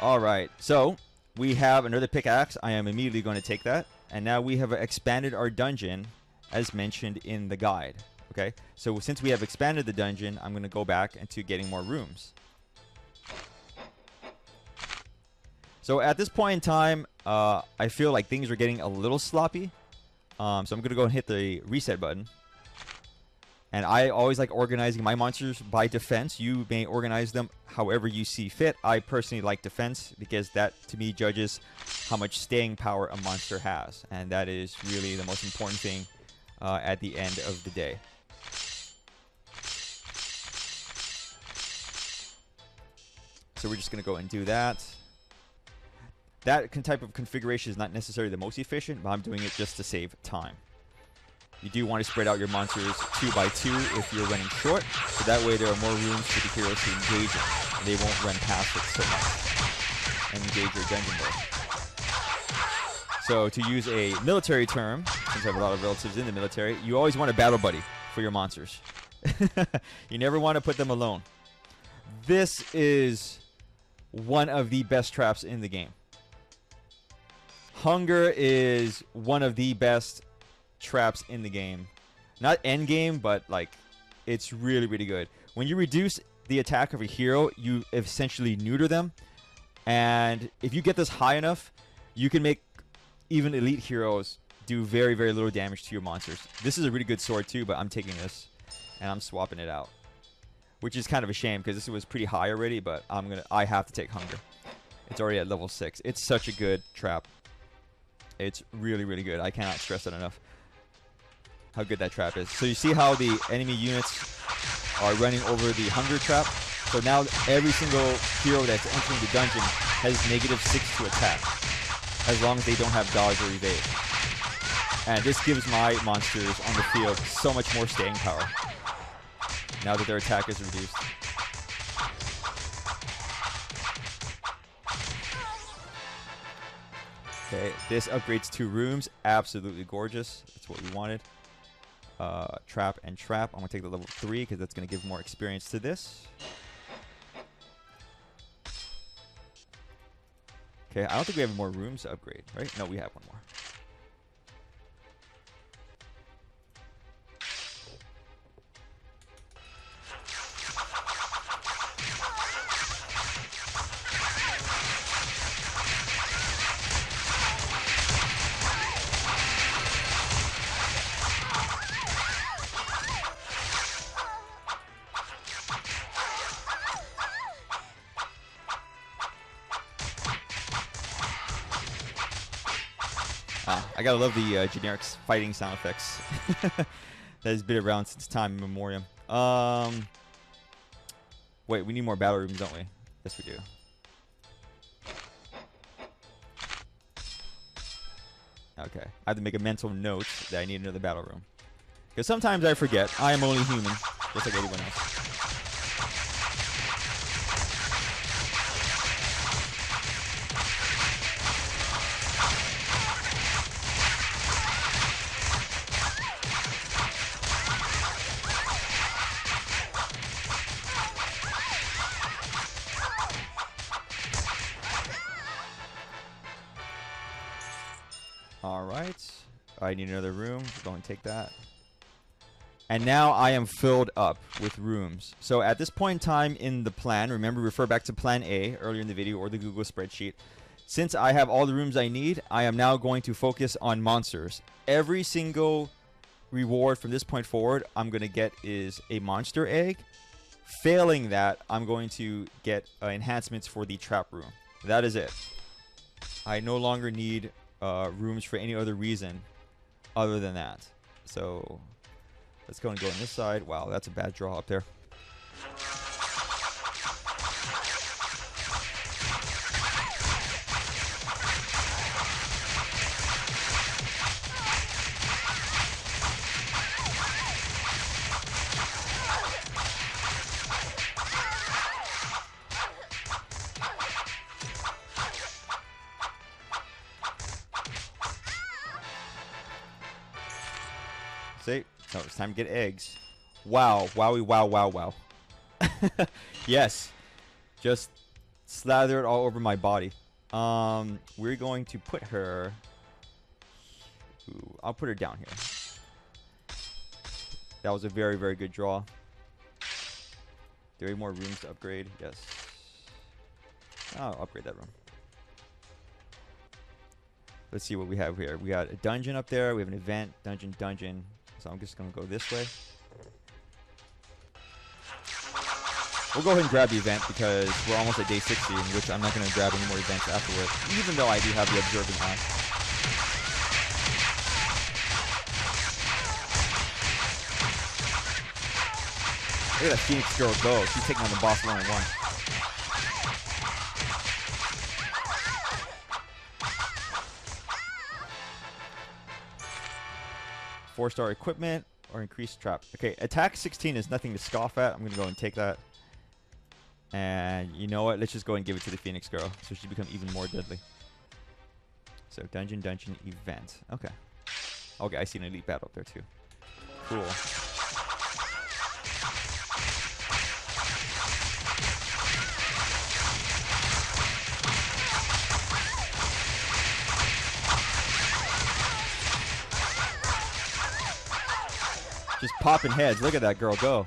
A: Alright, so we have another pickaxe. I am immediately going to take that. And now we have expanded our dungeon as mentioned in the guide. Okay, so since we have expanded the dungeon, I'm going to go back into getting more rooms. So at this point in time, I feel like things are getting a little sloppy. So I'm going to go and hit the reset button. And I always like organizing my monsters by defense. You may organize them however you see fit. I personally like defense because that, to me, judges how much staying power a monster has. And that is really the most important thing at the end of the day. So we're just going to go and do that. That type of configuration is not necessarily the most efficient, but I'm doing it just to save time. You do want to spread out your monsters 2 by 2 if you're running short, so that way there are more rooms for the heroes to engage in. And they won't run past it so much and engage your dungeon more. So to use a military term, since I have a lot of relatives in the military, you always want a battle buddy for your monsters. You never want to put them alone. This is one of the best traps in the game. Hunger is one of the best traps in the game. Not end game, but like it's really, really good. When you reduce the attack of a hero, you essentially neuter them. And if you get this high enough, you can make even elite heroes do very, very little damage to your monsters. This is a really good sword too, but I'm taking this and I'm swapping it out. Which is kind of a shame because this was pretty high already, but I have to take Hunger. It's already at level 6. It's such a good trap. It's really, really good. I cannot stress it enough how good that trap is. So you see how the enemy units are running over the Hunger trap? So now every single hero that's entering the dungeon has -6 to attack, as long as they don't have dodge or evade. And this gives my monsters on the field so much more staying power, now that their attack is reduced. Okay, this upgrades 2 rooms. Absolutely gorgeous. That's what we wanted. Trap and trap. I'm going to take the level 3 because that's going to give more experience to this. Okay, I don't think we have more rooms to upgrade, right? No, we have one more. I gotta love the generic fighting sound effects that has been around since time immemorial. Wait, we need more battle rooms, don't we? Yes, we do. Okay, I have to make a mental note that I need another battle room. Because sometimes I forget. I am only human, just like anyone else. Alright, I need another room. Go and take that. And now I am filled up with rooms. So at this point in time in the plan, remember, refer back to plan A earlier in the video or the Google spreadsheet. Since I have all the rooms I need, I am now going to focus on monsters. Every single reward from this point forward I'm going to get is a monster egg. Failing that, I'm going to get enhancements for the trap room. That is it. I no longer need rooms for any other reason other than that. So Let's go and go on this side. Wow, that's a bad draw up there. See? So it's time to get eggs. Wow. Wowie, wow, wow, wow. Yes. Just slather it all over my body. We're going to put her... Ooh, I'll put her down here. That was a very, very good draw. There are more rooms to upgrade. Yes. I'll upgrade that room. Let's see what we have here. We got a dungeon up there. We have an event. Dungeon, dungeon. So I'm just going to go this way. We'll go ahead and grab the event because we're almost at day 60, in which I'm not going to grab any more events afterwards, even though I do have the observant eye. Look at that Phoenix girl go. She's taking on the boss one-on-one. Four-star equipment or increased trap. Okay, attack 16 is nothing to scoff at. I'm going to go and take that. And you know what? Let's just go and give it to the Phoenix girl so she becomes even more deadly. So dungeon, dungeon, event. Okay. Okay, I see an elite battle up there too. Cool. Just popping heads. Look at that girl go.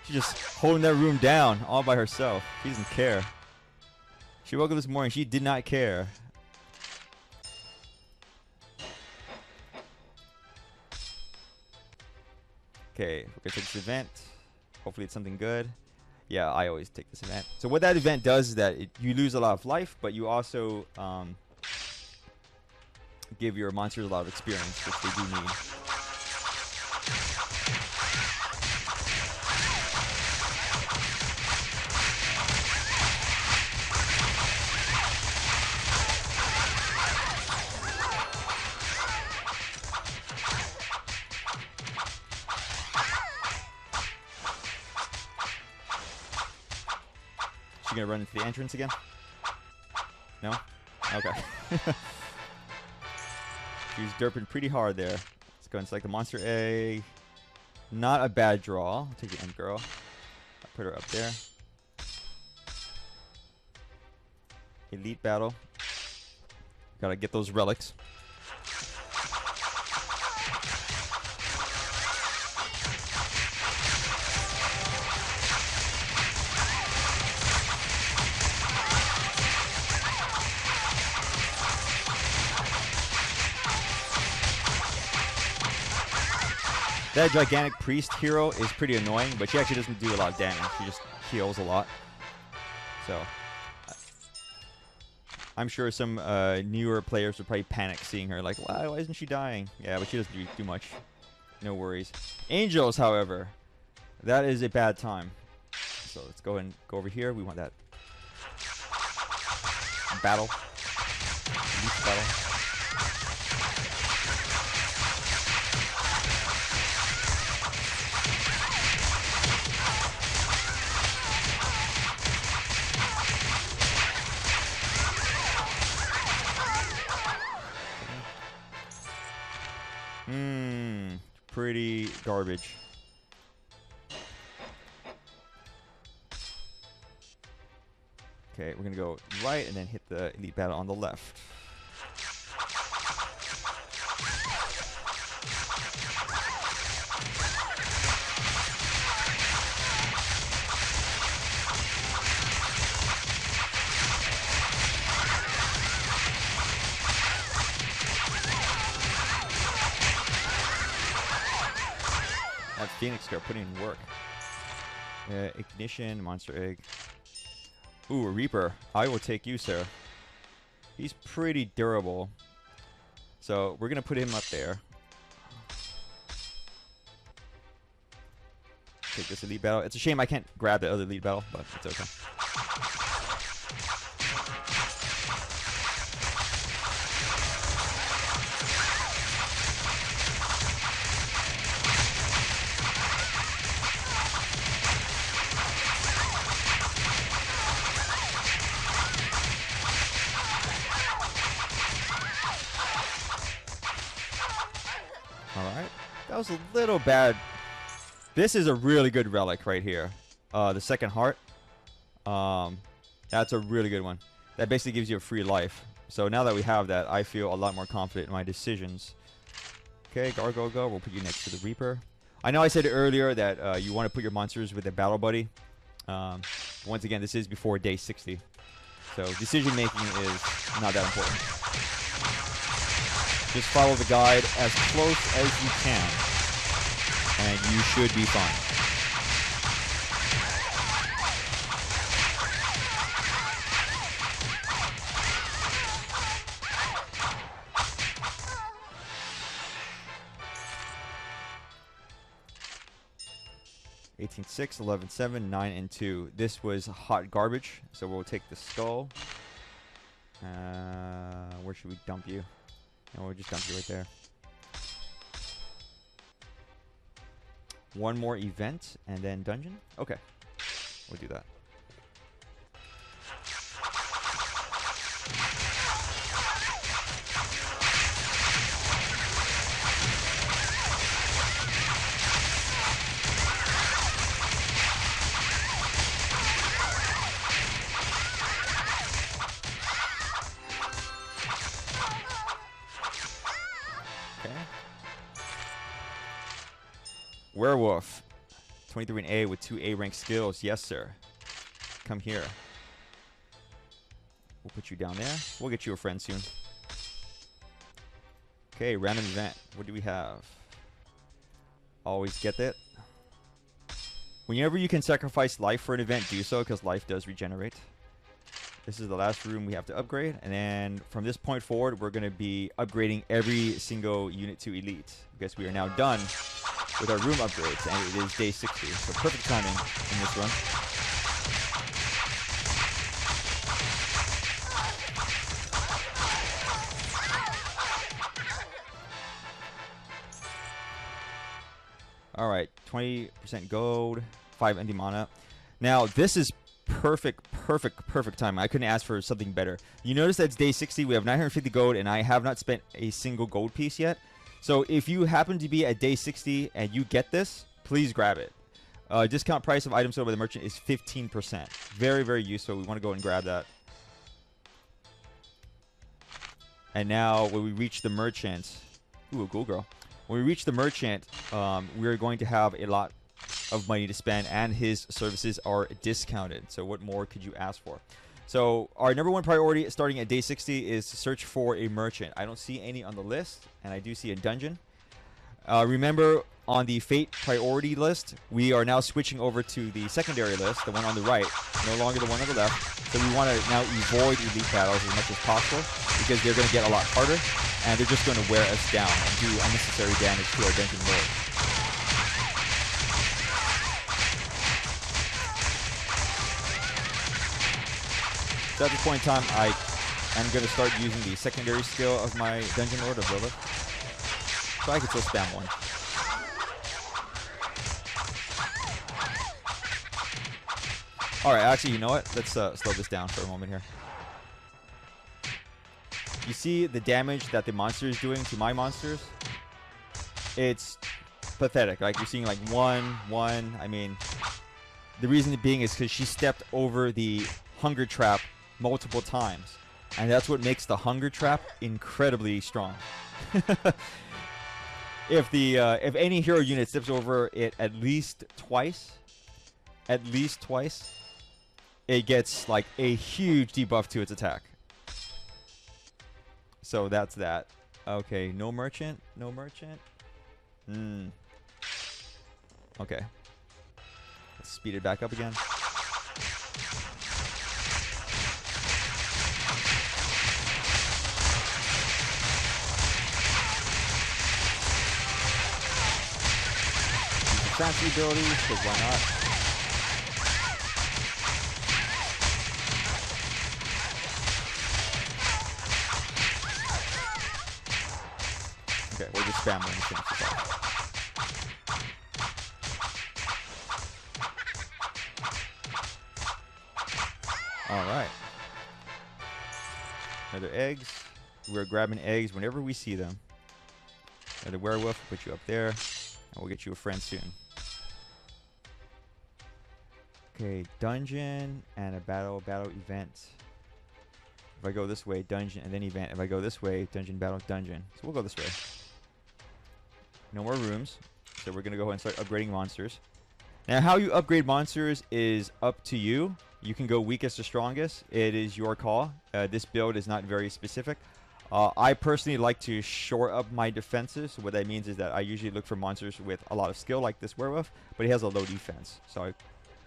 A: She's just holding that room down all by herself. She doesn't care. She woke up this morning. She did not care. Okay, we're gonna take this event. Hopefully it's something good. Yeah, I always take this event. So what that event does is that you lose a lot of life, but you also give your monsters a lot of experience, which they do need. She gonna run into the entrance again? No? Okay. She was derping pretty hard there. Let's go and select the monster egg. Not a bad draw. I'll take the end girl. I'll put her up there. Elite battle. Gotta get those relics. That gigantic priest hero is pretty annoying, but she actually doesn't do a lot of damage. She just heals a lot. So, I'm sure some newer players would probably panic seeing her, like, why isn't she dying? Yeah, but she doesn't do much. No worries. Angels, however, that is a bad time. So let's go and go over here. We want that battle. Elite battle. Pretty garbage. Okay, we're gonna go right and then hit the elite battle on the left. That Phoenix girl putting in work. Ignition, monster egg. Ooh, a Reaper. I will take you, sir. He's pretty durable. So we're going to put him up there. take this elite battle. It's a shame I can't grab the other elite battle, but it's okay.
B: Alright.
A: That was a little bad. This is a really good relic right here. The second heart. That's a really good one. That basically gives you a free life. So now that we have that, I feel a lot more confident in my decisions. Okay, Gargoyle, we'll put you next to the Reaper. I know I said earlier that you want to put your monsters with a battle buddy. Once again, this is before day 60. So decision making is not that important. Just follow the guide as close as you can, and you should be fine. (18-6, 11-7, 9 and 2). This was hot garbage, so we'll take the skull. Where should we dump you? And we'll just dump you right there. One more event and then dungeon. Okay, we'll do that. Werewolf, 23 in A with 2 A rank skills. Yes, sir. Come here. We'll put you down there. We'll get you a friend soon. Okay, random event. What do we have? Always get that. Whenever you can sacrifice life for an event, do so, because life does regenerate. This is the last room we have to upgrade. And then from this point forward, we're going to be upgrading every single unit to elite, because we are now done with our room upgrades, and it is day 60, so perfect timing in this run. Alright, 20% gold, 5 empty mana. Now, this is perfect time. I couldn't ask for something better. You notice that it's day 60, we have 950 gold, and I have not spent a single gold piece yet. So if you happen to be at day 60 and you get this, please grab it. Discount price of items sold by the merchant is 15%. Very, very useful. We want to go and grab that. And now when we reach the merchant... Ooh, a ghoul girl. When we reach the merchant, we're going to have a lot of money to spend, and his services are discounted. So what more could you ask for? So our number one priority starting at day 60 is to search for a merchant. I don't see any on the list, and I do see a dungeon. Remember, on the fate priority list, we are now switching over to the secondary list, the one on the right, no longer the one on the left. So we want to now avoid elite battles as much as possible, because they're going to get a lot harder, and they're just going to wear us down and do unnecessary damage to our dungeon lord. So at this point in time, I am going to start using the secondary skill of my Dungeon Lord of Lilith. So I can still spam one. Alright, actually, you know what? Let's slow this down for a moment here. You see the damage that the monster is doing to my monsters? It's pathetic. Like, you're seeing like one. I mean, the reason being is because she stepped over the hunger trap multiple times, and that's what makes the hunger trap incredibly strong. If any hero unit steps over it at least twice, it gets like a huge debuff to its attack. So that's that. Okay, no merchant. Okay, let's speed it back up again.
B: fancy abilities, because why not?
A: Okay, we'll just spam when we finish this off. Alright. Another eggs. We're grabbing eggs whenever we see them. Another werewolf, put you up there. And we'll get you a friend soon. Okay, dungeon and a battle event. If I go this way, dungeon and then event. If I go this way, dungeon, battle, dungeon. So we'll go this way. No more rooms. So we're going to go ahead and start upgrading monsters. Now, how you upgrade monsters is up to you. You can go weakest to strongest. It is your call. This build is not very specific. I personally like to shore up my defenses. So what that means is that I usually look for monsters with a lot of skill, like this werewolf, but he has a low defense. So I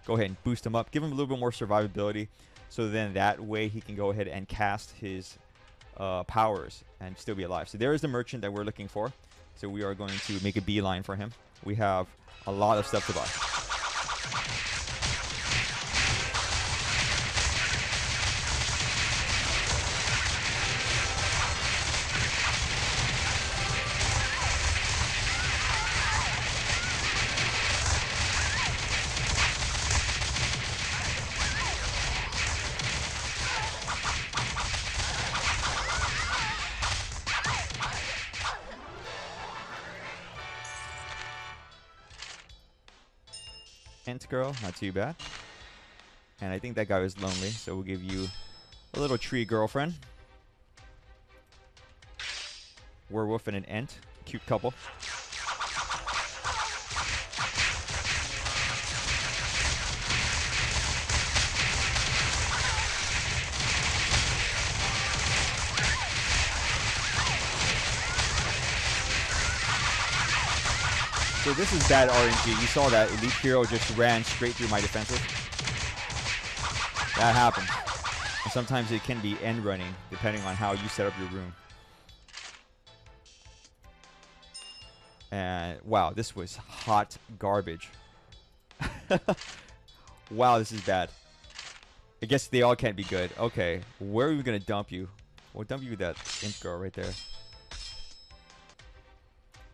A: go ahead and boost him up, give him a little bit more survivability. So then that way he can go ahead and cast his powers and still be alive. So there is the merchant that we're looking for. So we are going to make a beeline for him. We have a lot of stuff to buy. Ent girl, not too bad. And I think that guy was lonely, so we'll give you a little tree girlfriend. Werewolf and an Ent. Cute couple. So this is bad RNG. You saw that Elite Hero just ran straight through my defenses. That happens. And sometimes it can be end running, depending on how you set up your room. And wow, this was hot garbage. Wow, this is bad. I guess they all can't be good. Okay, where are we gonna dump you? We'll dump you with that imp girl right there.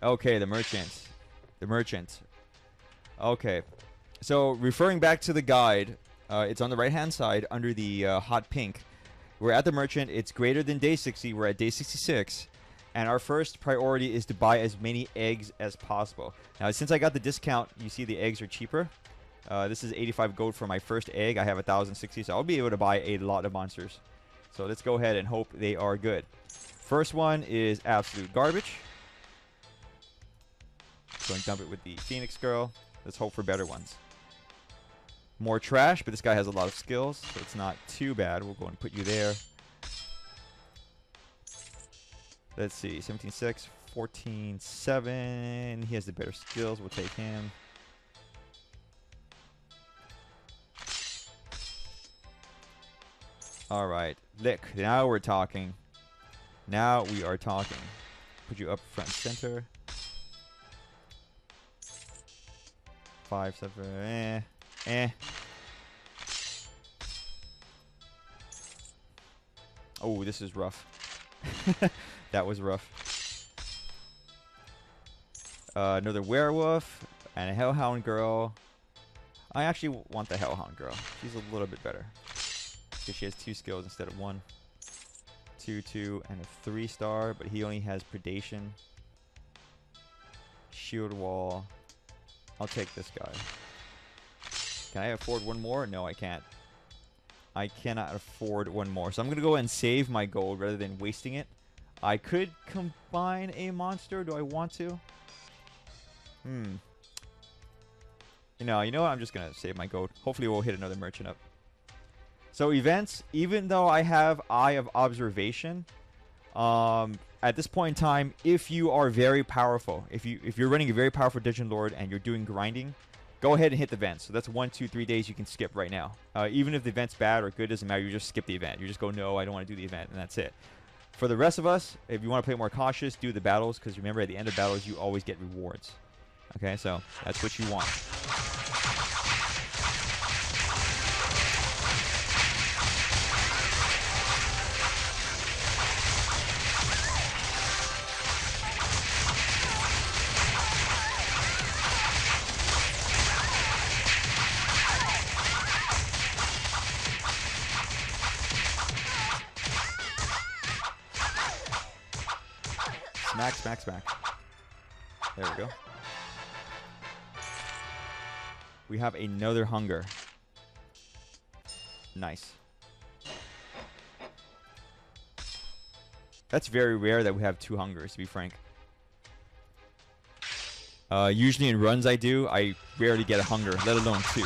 A: Okay, the merchant. The merchant. Okay. So, referring back to the guide, it's on the right-hand side under the hot pink. We're at the merchant. It's greater than day 60. We're at day 66. And our first priority is to buy as many eggs as possible. Now, since I got the discount, you see the eggs are cheaper. This is 85 gold for my first egg. I have 1,060, so I'll be able to buy a lot of monsters. So, let's go ahead and hope they are good. First one is absolute garbage. Go and dump it with the Phoenix girl. Let's hope for better ones. More trash, but this guy has a lot of skills, so it's not too bad. We'll go and put you there. Let's see, 17.6, 14.7. He has the better skills. We'll take him. All right, lick. Now we're talking. Now we are talking. Put you up front and center. 5, 7, Oh, this is rough. That was rough. Another werewolf and a hellhound girl. I actually want the hellhound girl. She's a little bit better because she has 2 skills instead of 1. 2, 2, and a 3-star, but he only has predation, shield wall. I'll take this guy. Can I afford one more? No, I can't. I cannot afford one more. So I'm going to go ahead and save my gold rather than wasting it. I could combine a monster. Do I want to? You know what? I'm just going to save my gold. Hopefully we'll hit another merchant up. So events, even though I have Eye of Observation, at this point in time, if you are very powerful, if you're running a very powerful Dungeon Lord and you're doing grinding, go ahead and hit the event. So that's 1, 2, 3 days you can skip right now. Even if the event's bad or good, doesn't matter. You just skip the event. You just go, no, I don't want to do the event, and that's it. For the rest of us, if you want to play more cautious, do the battles, because remember, at the end of battles, you always get rewards. Okay, so that's what you want. Smack, smack, smack. There we go. We have another hunger. Nice. That's very rare that we have 2 hungers, to be frank. Usually in runs I rarely get a hunger, let alone 2.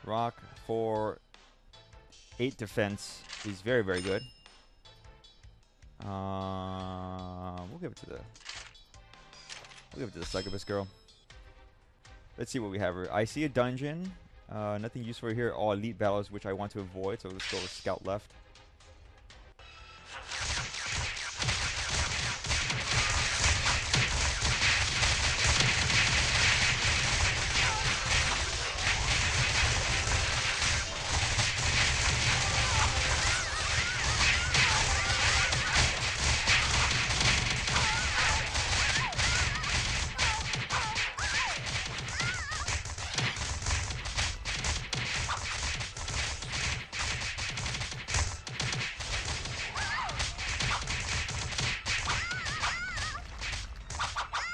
A: Rock for 8 defense is very, very good. We'll give it to the succubus girl. Let's see what we have here. I see a dungeon. Nothing useful here. All elite battles, which I want to avoid. So let's go with scout left.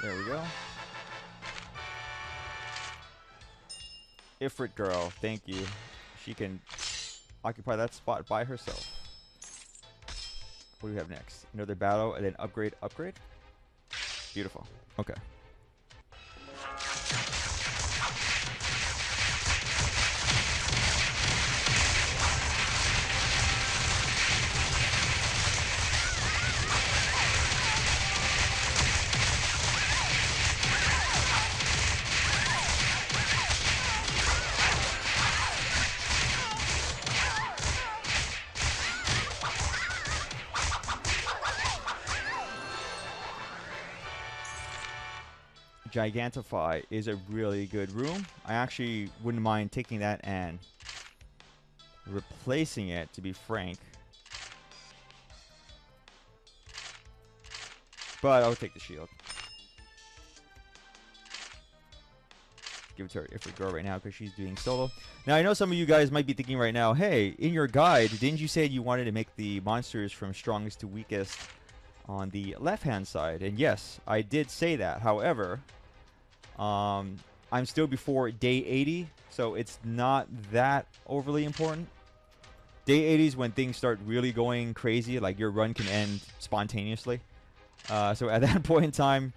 A: There we go. Ifrit girl, thank you. She can occupy that spot by herself. What do we have next? Another battle and then upgrade, upgrade? Beautiful. Okay. Gigantify is a really good room. I actually wouldn't mind taking that and replacing it, to be frank. But I'll take the shield. Give it to her if we go right now because she's doing solo. Now, I know some of you guys might be thinking right now, hey, in your guide, didn't you say you wanted to make the monsters from strongest to weakest on the left-hand side? And yes, I did say that. However, I'm still before day 80, so it's not that overly important. Day 80 is when things start really going crazy, like your run can end spontaneously. So at that point in time,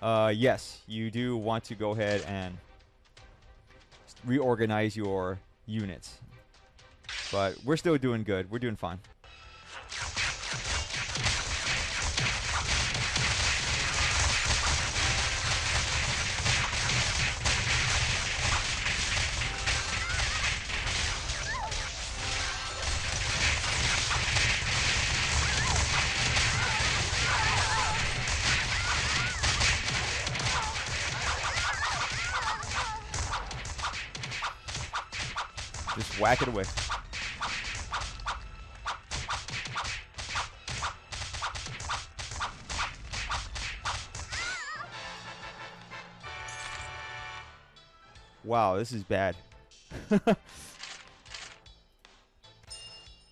A: yes, you do want to go ahead and reorganize your units. But we're still doing good. We're doing fine. Just whack it away. Wow, this is bad.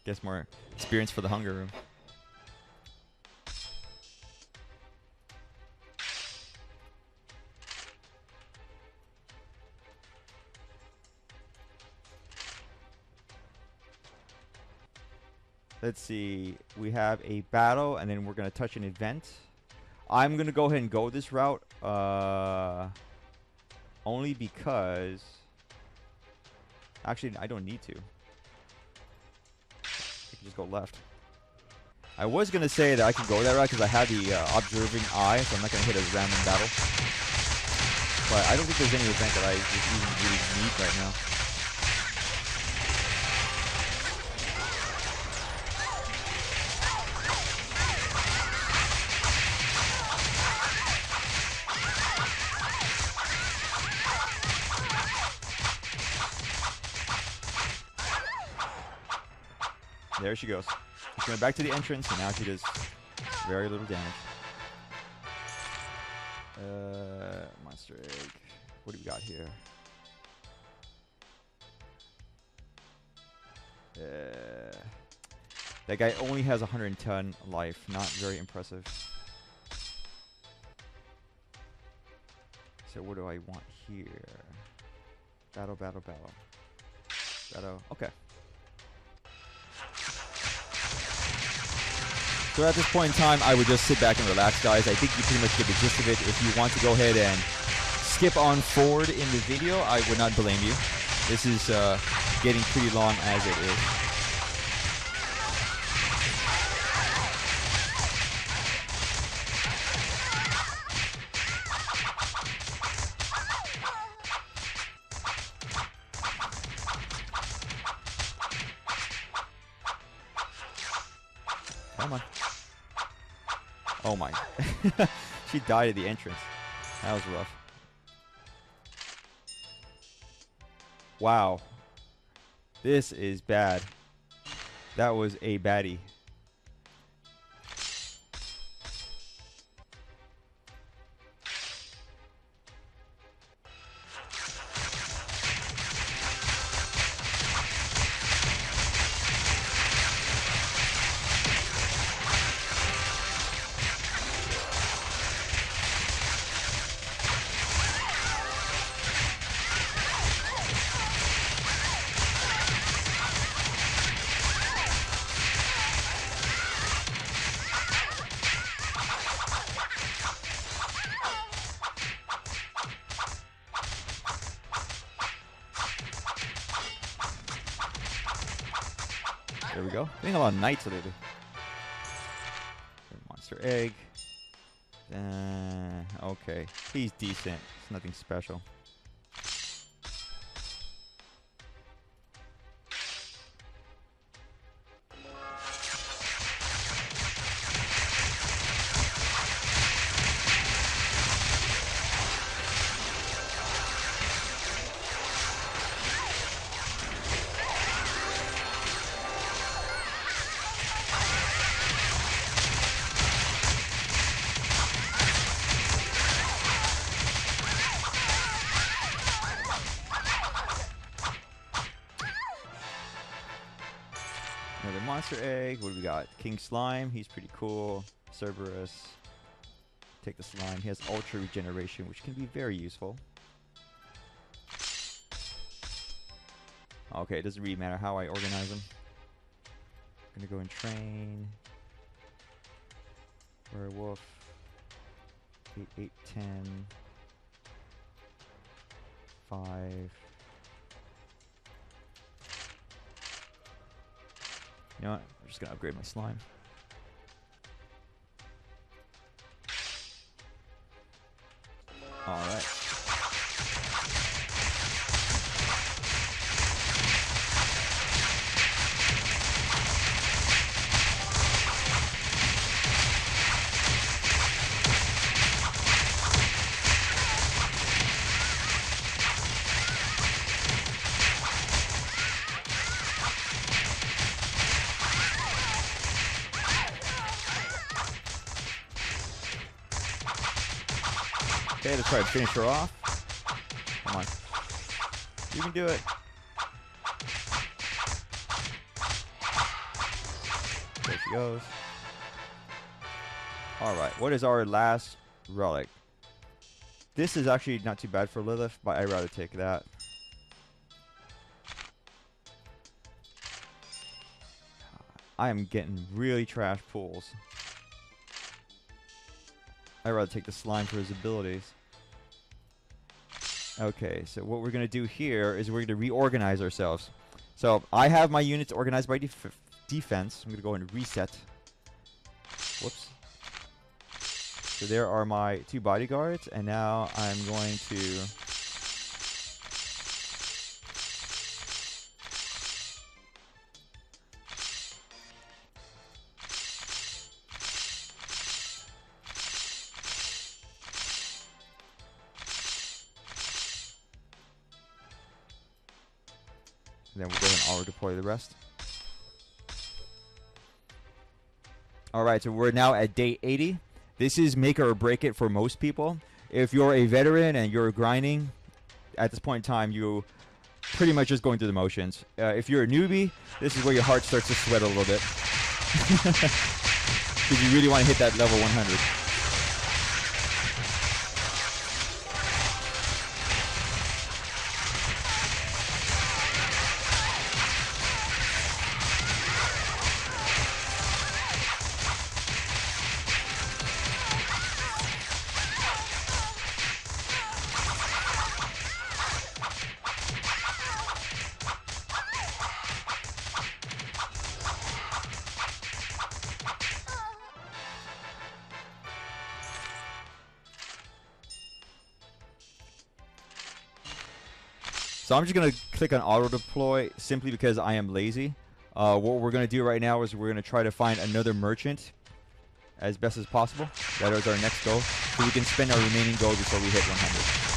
A: Guess more experience for the hunger room. Let's see. We have a battle, and then we're going to touch an event. I'm going to go ahead and go this route. Only because... Actually, I don't need to. I can just go left. I was going to say that I can go that route because I have the observing eye, so I'm not going to hit a random battle. But I don't think there's any event that I even really need right now. There she goes. She's going back to the entrance, and now she does very little damage. Monster egg. What do we got here? That guy only has 110 life. Not very impressive. So what do I want here? Battle, battle, battle. Battle. Okay. So at this point in time, I would just sit back and relax, guys. I think you pretty much get the gist of it. If you want to go ahead and skip on forward in the video, I would not blame you. This is getting pretty long as it is. Come on. Oh my. She died at the entrance. That was rough. Wow. This is bad. That was a baddie. There we go. Getting a lot of knights lately. Monster egg. Okay. He's decent. It's nothing special. Another monster egg. What do we got? King Slime. He's pretty cool. Cerberus. Take the slime. He has ultra regeneration, which can be very useful. Okay, it doesn't really matter how I organize them. I'm gonna go and train. Werewolf. 8, 8, 10. 5. You know what? I'm just gonna upgrade my slime. Alright. Okay, let's try to finish her off. Come on. You can do it. There she goes. Alright, what is our last relic? This is actually not too bad for Lilith, but I'd rather take that. I am getting really trash pulls. I'd rather take the slime for his abilities. Okay, so what we're going to do here is we're going to reorganize ourselves. So I have my units organized by defense. I'm going to go and reset. Whoops. So there are my 2 bodyguards, and now I'm going to... Then we'll go ahead and auto-deploy the rest. Alright, so we're now at day 80. This is make it or break it for most people. If you're a veteran and you're grinding, at this point in time, you pretty much just going through the motions. If you're a newbie, this is where your heart starts to sweat a little bit. Because you really want to hit that level 100. So I'm just going to click on auto deploy simply because I am lazy. What we're going to do right now is we're going to try to find another merchant as best as possible. That is our next goal. So we can spend our remaining gold before we hit 100.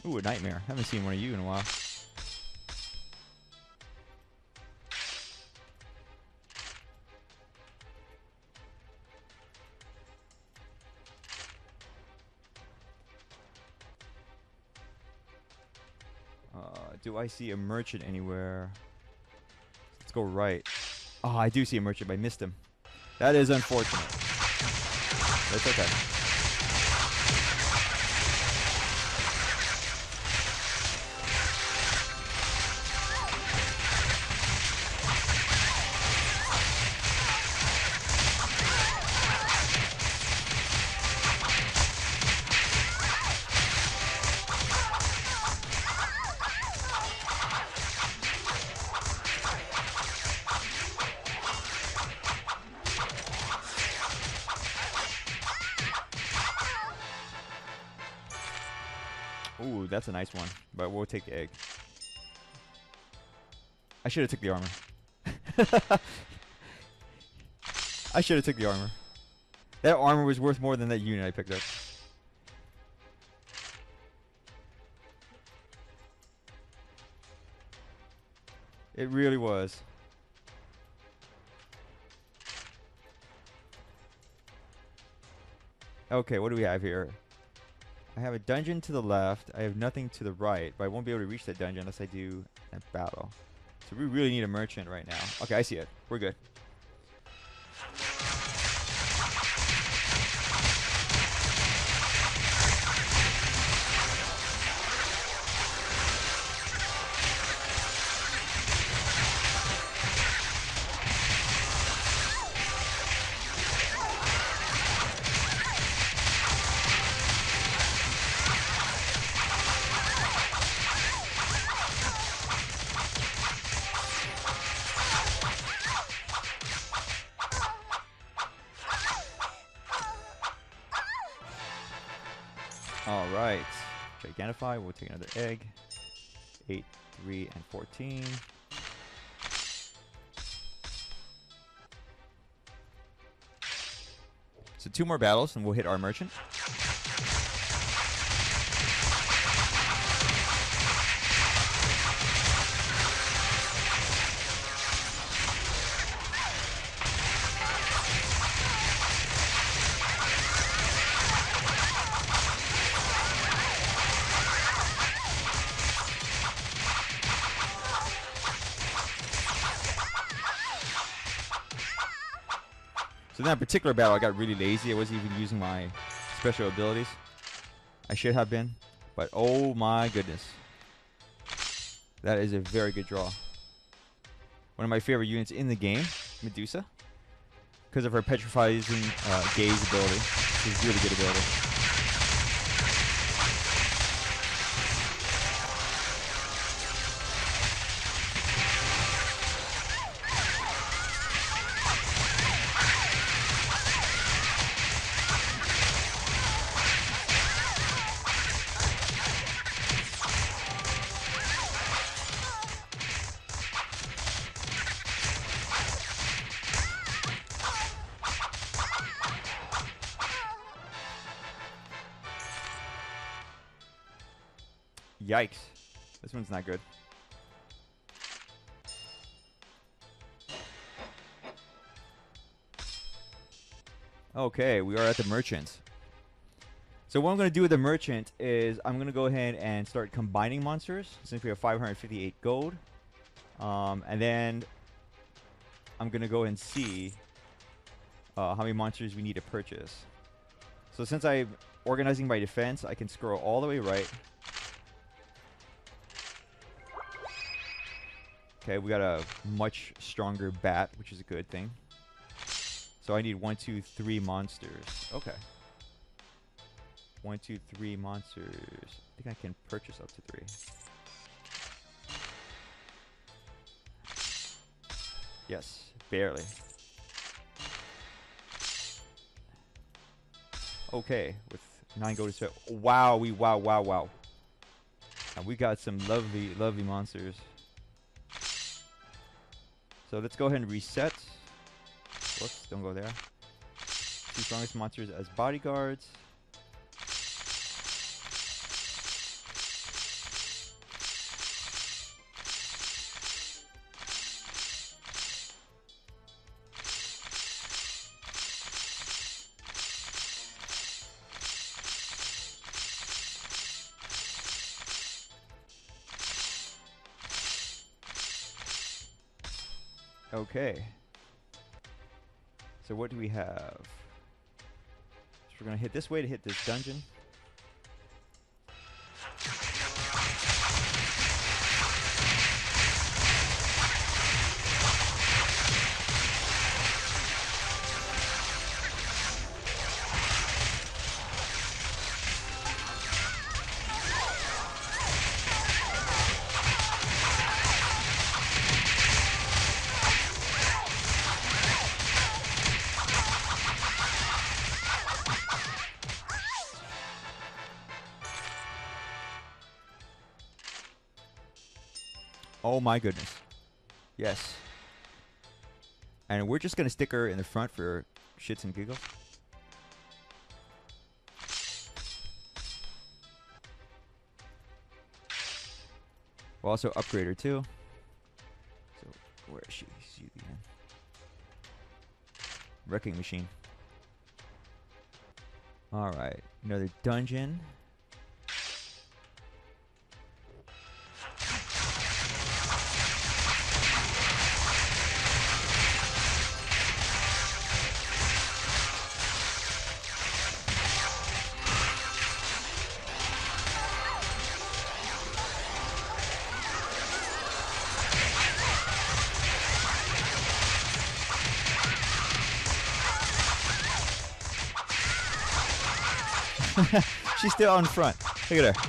A: Ooh, a nightmare. Haven't seen one of you in a while. Do I see a merchant anywhere? Let's go right. Oh, I do see a merchant, but I missed him. That is unfortunate. That's okay. Ooh, that's a nice one, but we'll take the egg. I should have took the armor. I should have took the armor. That armor was worth more than that unit I picked up. It really was. Okay, what do we have here? I have a dungeon to the left. I have nothing to the right, but I won't be able to reach that dungeon unless I do a battle. So we really need a merchant right now. Okay, I see it. We're good. Alright. Gigantify, we'll take another egg. 8, 3, and 14. So 2 more battles and we'll hit our merchant. So in that particular battle, I got really lazy. I wasn't even using my special abilities. I should have been, but oh my goodness. That is a very good draw. One of my favorite units in the game, Medusa. Because of her petrifying gaze ability. She's really good ability. Yikes. This one's not good. Okay, we are at the merchant. So what I'm going to do with the merchant is I'm going to go ahead and start combining monsters since we have 558 gold. And then I'm going to go and see how many monsters we need to purchase. So since I'm organizing by defense, I can scroll all the way right. Okay, we got a much stronger bat, which is a good thing. So I need 1, 2, 3 monsters. Okay. 1, 2, 3 monsters. I think I can purchase up to 3. Yes, barely. Okay, with 9 gold to spend. Wow, wow. And we got some lovely, lovely monsters. So let's go ahead and reset. Whoops, don't go there. 2 strongest monsters as bodyguards. Okay. So what do we have? So we're going to hit this way to hit this dungeon. Oh my goodness. Yes. And we're just going to stick her in the front for shits and giggles. We'll also upgrade her too. So where is she? She's the wrecking machine. Alright. Another dungeon. She's still on front. Look at her.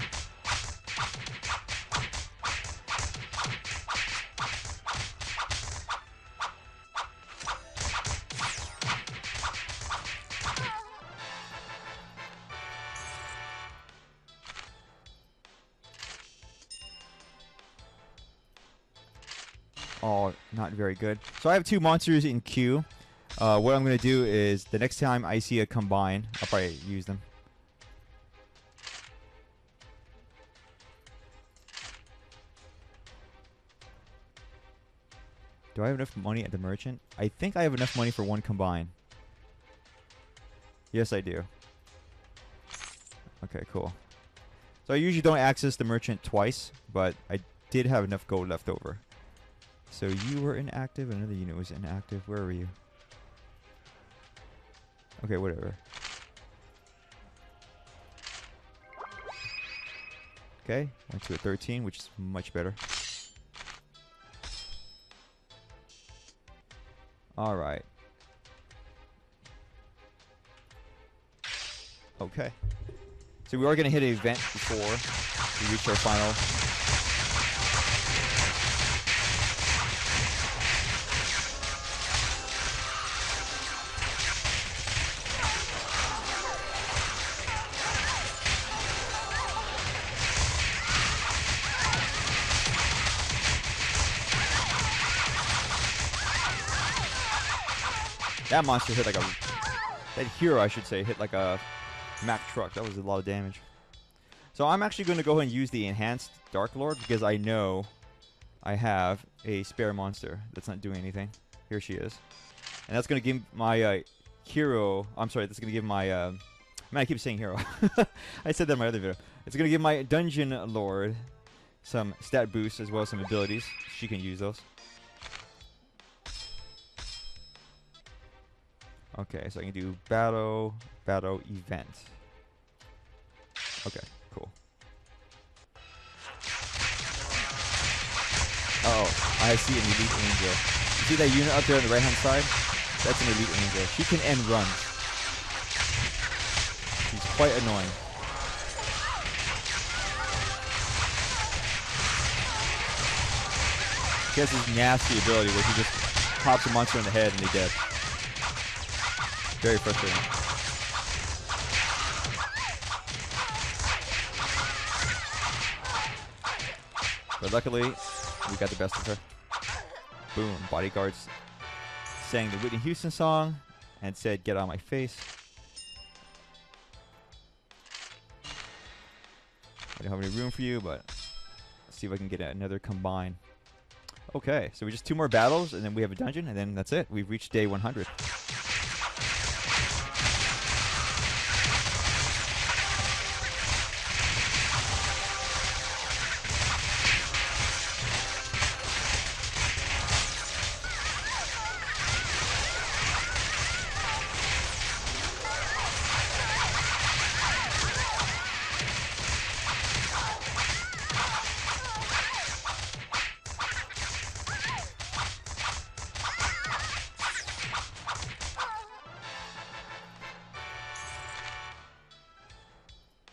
A: Oh, not very good. So I have 2 monsters in queue. What I'm going to do is the next time I see a combine, I'll probably use them. Do I have enough money at the merchant? I think I have enough money for 1 combine. Yes, I do. Okay, cool. So I usually don't access the merchant twice, but I did have enough gold left over. So you were inactive, another unit was inactive. Where were you? Okay, whatever. Okay, went to a 13, which is much better. All right. Okay. So we are going to hit an event before we reach our final. That monster hit like a... That hero, I should say, hit like a Mack truck. That was a lot of damage. So I'm actually going to go ahead and use the Enhanced Dark Lord because I know I have a spare monster that's not doing anything. Here she is. And that's going to give my hero... I'm sorry, that's going to give my... man, I keep saying hero. I said that in my other video. It's going to give my Dungeon Lord some stat boosts as well as some abilities. She can use those. Okay, so I can do battle, event. Okay, cool. Oh, I see an elite angel. You see that unit up there on the right-hand side? That's an elite angel. She can end runs. She's quite annoying. She has this nasty ability where she just pops a monster in the head and they're dead. Very frustrating. But luckily, we got the best of her. Boom. Bodyguards sang the Whitney Houston song and said, "Get out of my face." I don't have any room for you, but let's see if I can get another combine. Okay, so we just 2 more battles, and then we have a dungeon, and then that's it. We've reached day 100.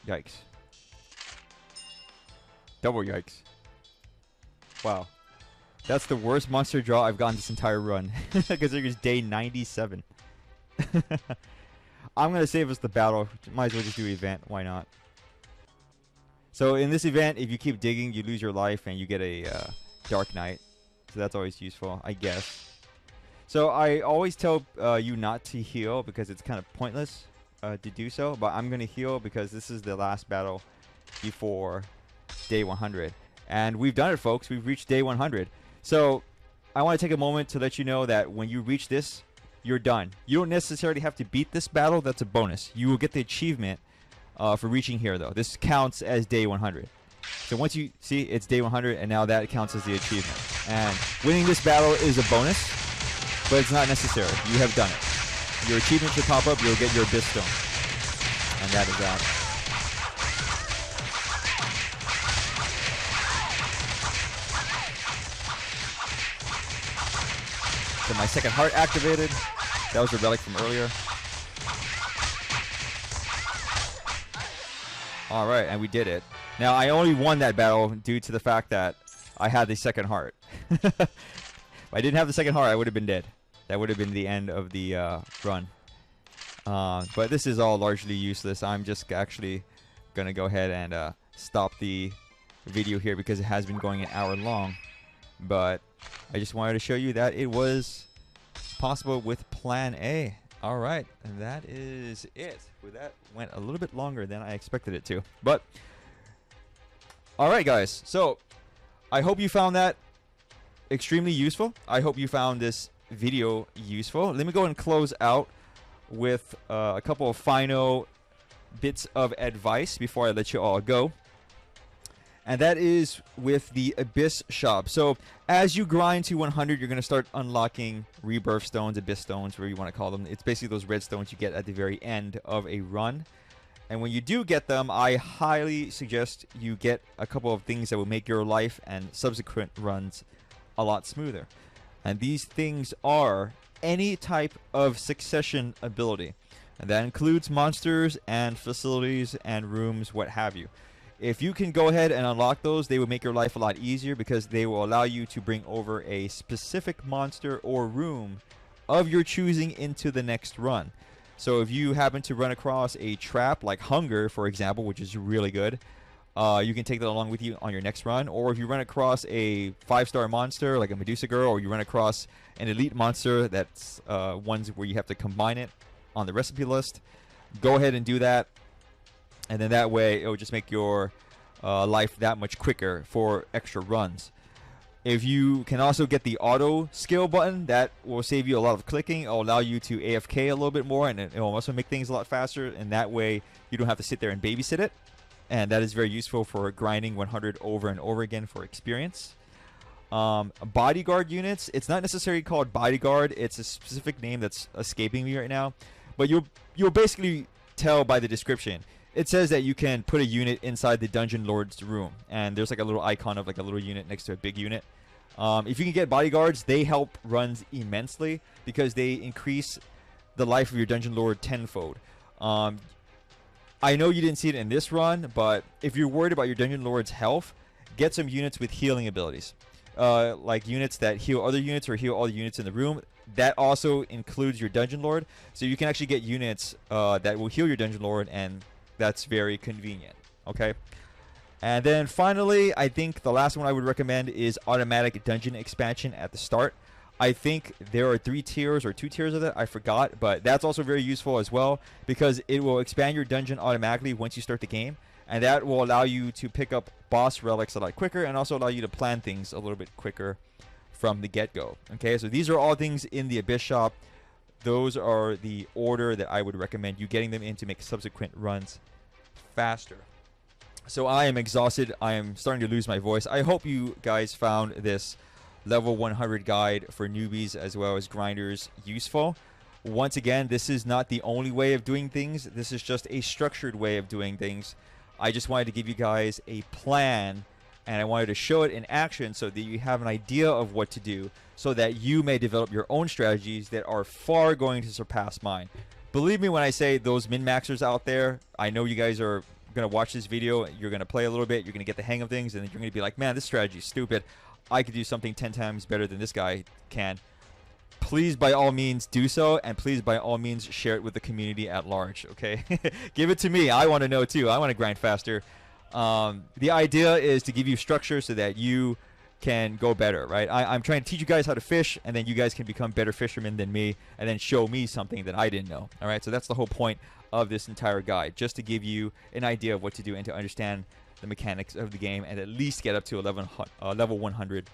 A: Yikes. Double yikes. Wow. That's the worst monster draw I've gotten this entire run. Because it was day 97. I'm going to save us the battle. Might as well just do an event. Why not? So in this event, if you keep digging, you lose your life and you get a Dark Knight. So that's always useful, I guess. So I always tell you not to heal because it's kind of pointless to do so. But I'm going to heal because this is the last battle before day 100. And we've done it, folks. We've reached day 100. So I want to take a moment to let you know that when you reach this, you're done. You don't necessarily have to beat this battle. That's a bonus. You will get the achievement for reaching here, though. This counts as day 100. So once you see it's day 100, and now that counts as the achievement. And winning this battle is a bonus, but it's not necessary. You have done it. Your achievement should pop up. You'll get your Abyss Stone. And that is that. So my second heart activated. That was a relic from earlier. Alright, and we did it. Now, I only won that battle due to the fact that I had the second heart. If I didn't have the second heart, I would have been dead. That would have been the end of the run. But this is all largely useless. I'm just actually going to go ahead and stop the video here because it has been going an hour long. But I just wanted to show you that it was possible with Plan A. All right, and that is it. Well, that went a little bit longer than I expected it to. But, all right, guys. So, I hope you found that extremely useful. I hope you found this video useful. Let me go and close out with a couple of final bits of advice before I let you all go. and that is with the Abyss shop. So as you grind to 100, you're going to start unlocking rebirth stones, Abyss stones, whatever you want to call them. It's basically those red stones you get at the very end of a run. And when you do get them, I highly suggest you get a couple of things that will make your life and subsequent runs a lot smoother. And these things are any type of succession ability. And that includes monsters and facilities and rooms, what have you. If you can go ahead and unlock those, they will make your life a lot easier because they will allow you to bring over a specific monster or room of your choosing into the next run. So if you happen to run across a trap like Hunger, for example, which is really good, you can take that along with you on your next run. Or if you run across a 5-star monster like a Medusa Girl, or you run across an elite monster that's ones where you have to combine it on the recipe list, go ahead and do that. And then that way, it will just make your life that much quicker for extra runs. If you can also get the auto skill button, that will save you a lot of clicking. It will allow you to AFK a little bit more, and it will also make things a lot faster. And that way, you don't have to sit there and babysit it. And that is very useful for grinding 100 over and over again for experience. Bodyguard units, it's not necessarily called bodyguard. It's a specific name that's escaping me right now. But you'll basically tell by the description. It says that you can put a unit inside the Dungeon Lord's room, and there's like a little icon of like a little unit next to a big unit. If you can get bodyguards, they help runs immensely because they increase the life of your Dungeon Lord tenfold. I know you didn't see it in this run, but if you're worried about your Dungeon Lord's health, get some units with healing abilities. Like units that heal other units or heal all the units in the room. That also includes your Dungeon Lord, so you can actually get units that will heal your Dungeon Lord, and that's very convenient. Okay, and then finally, I think the last one I would recommend is automatic dungeon expansion at the start. I think there are 3 tiers or 2 tiers of that, I forgot, but that's also very useful as well because it will expand your dungeon automatically once you start the game, and that will allow you to pick up boss relics a lot quicker and also allow you to plan things a little bit quicker from the get-go. Okay, so these are all things in the Abyss shop. Those are the order that I would recommend you getting them in to make subsequent runs faster. So I am exhausted. I am starting to lose my voice. I hope you guys found this level 100 guide for newbies as well as grinders useful. Once again, this is not the only way of doing things. This is just a structured way of doing things. I just wanted to give you guys a plan, and I wanted to show it in action so that you have an idea of what to do so that you may develop your own strategies that are far going to surpass mine. Believe me when I say those min-maxers out there, I know you guys are going to watch this video, you're going to play a little bit, you're going to get the hang of things, and then you're going to be like, man, this strategy is stupid. I could do something 10 times better than this guy can. Please, by all means, do so, and please, by all means, share it with the community at large, okay? Give it to me. I want to know, too. I want to grind faster. The idea is to give you structure so that you can go better, right? I'm trying to teach you guys how to fish, and then you guys can become better fishermen than me, and then show me something that I didn't know, all right? So that's the whole point of this entire guide, just to give you an idea of what to do and to understand the mechanics of the game and at least get up to level 100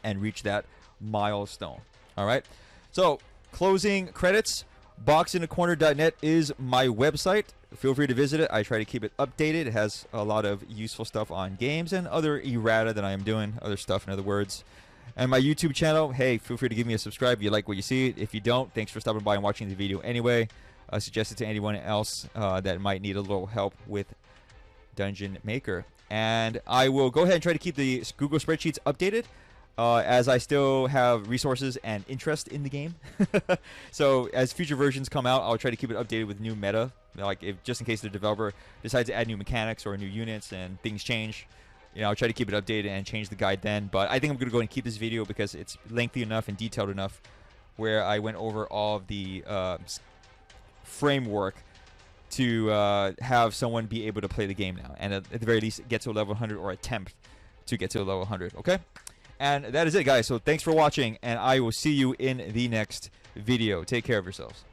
A: and reach that milestone. All right, so closing credits, boxinthecorner.net is my website. Feel free to visit it. I try to keep it updated. It has a lot of useful stuff on games and other errata that I am doing, other stuff in other words. And my YouTube channel, hey, feel free to give me a subscribe if you like what you see. If you don't, thanks for stopping by and watching the video anyway. Suggest it to anyone else that might need a little help with Dungeon Maker. And I will go ahead and try to keep the Google Spreadsheets updated as I still have resources and interest in the game. So as future versions come out, I'll try to keep it updated with new meta, like just in case the developer decides to add new mechanics or new units and things change. You know, I'll try to keep it updated and change the guide then. But I think I'm going to go ahead and keep this video because it's lengthy enough and detailed enough where I went over all of the framework to have someone be able to play the game now, and at the very least get to a level 100 or attempt to get to a level 100. Okay, and that is it, guys. So thanks for watching, and I will see you in the next video. Take care of yourselves.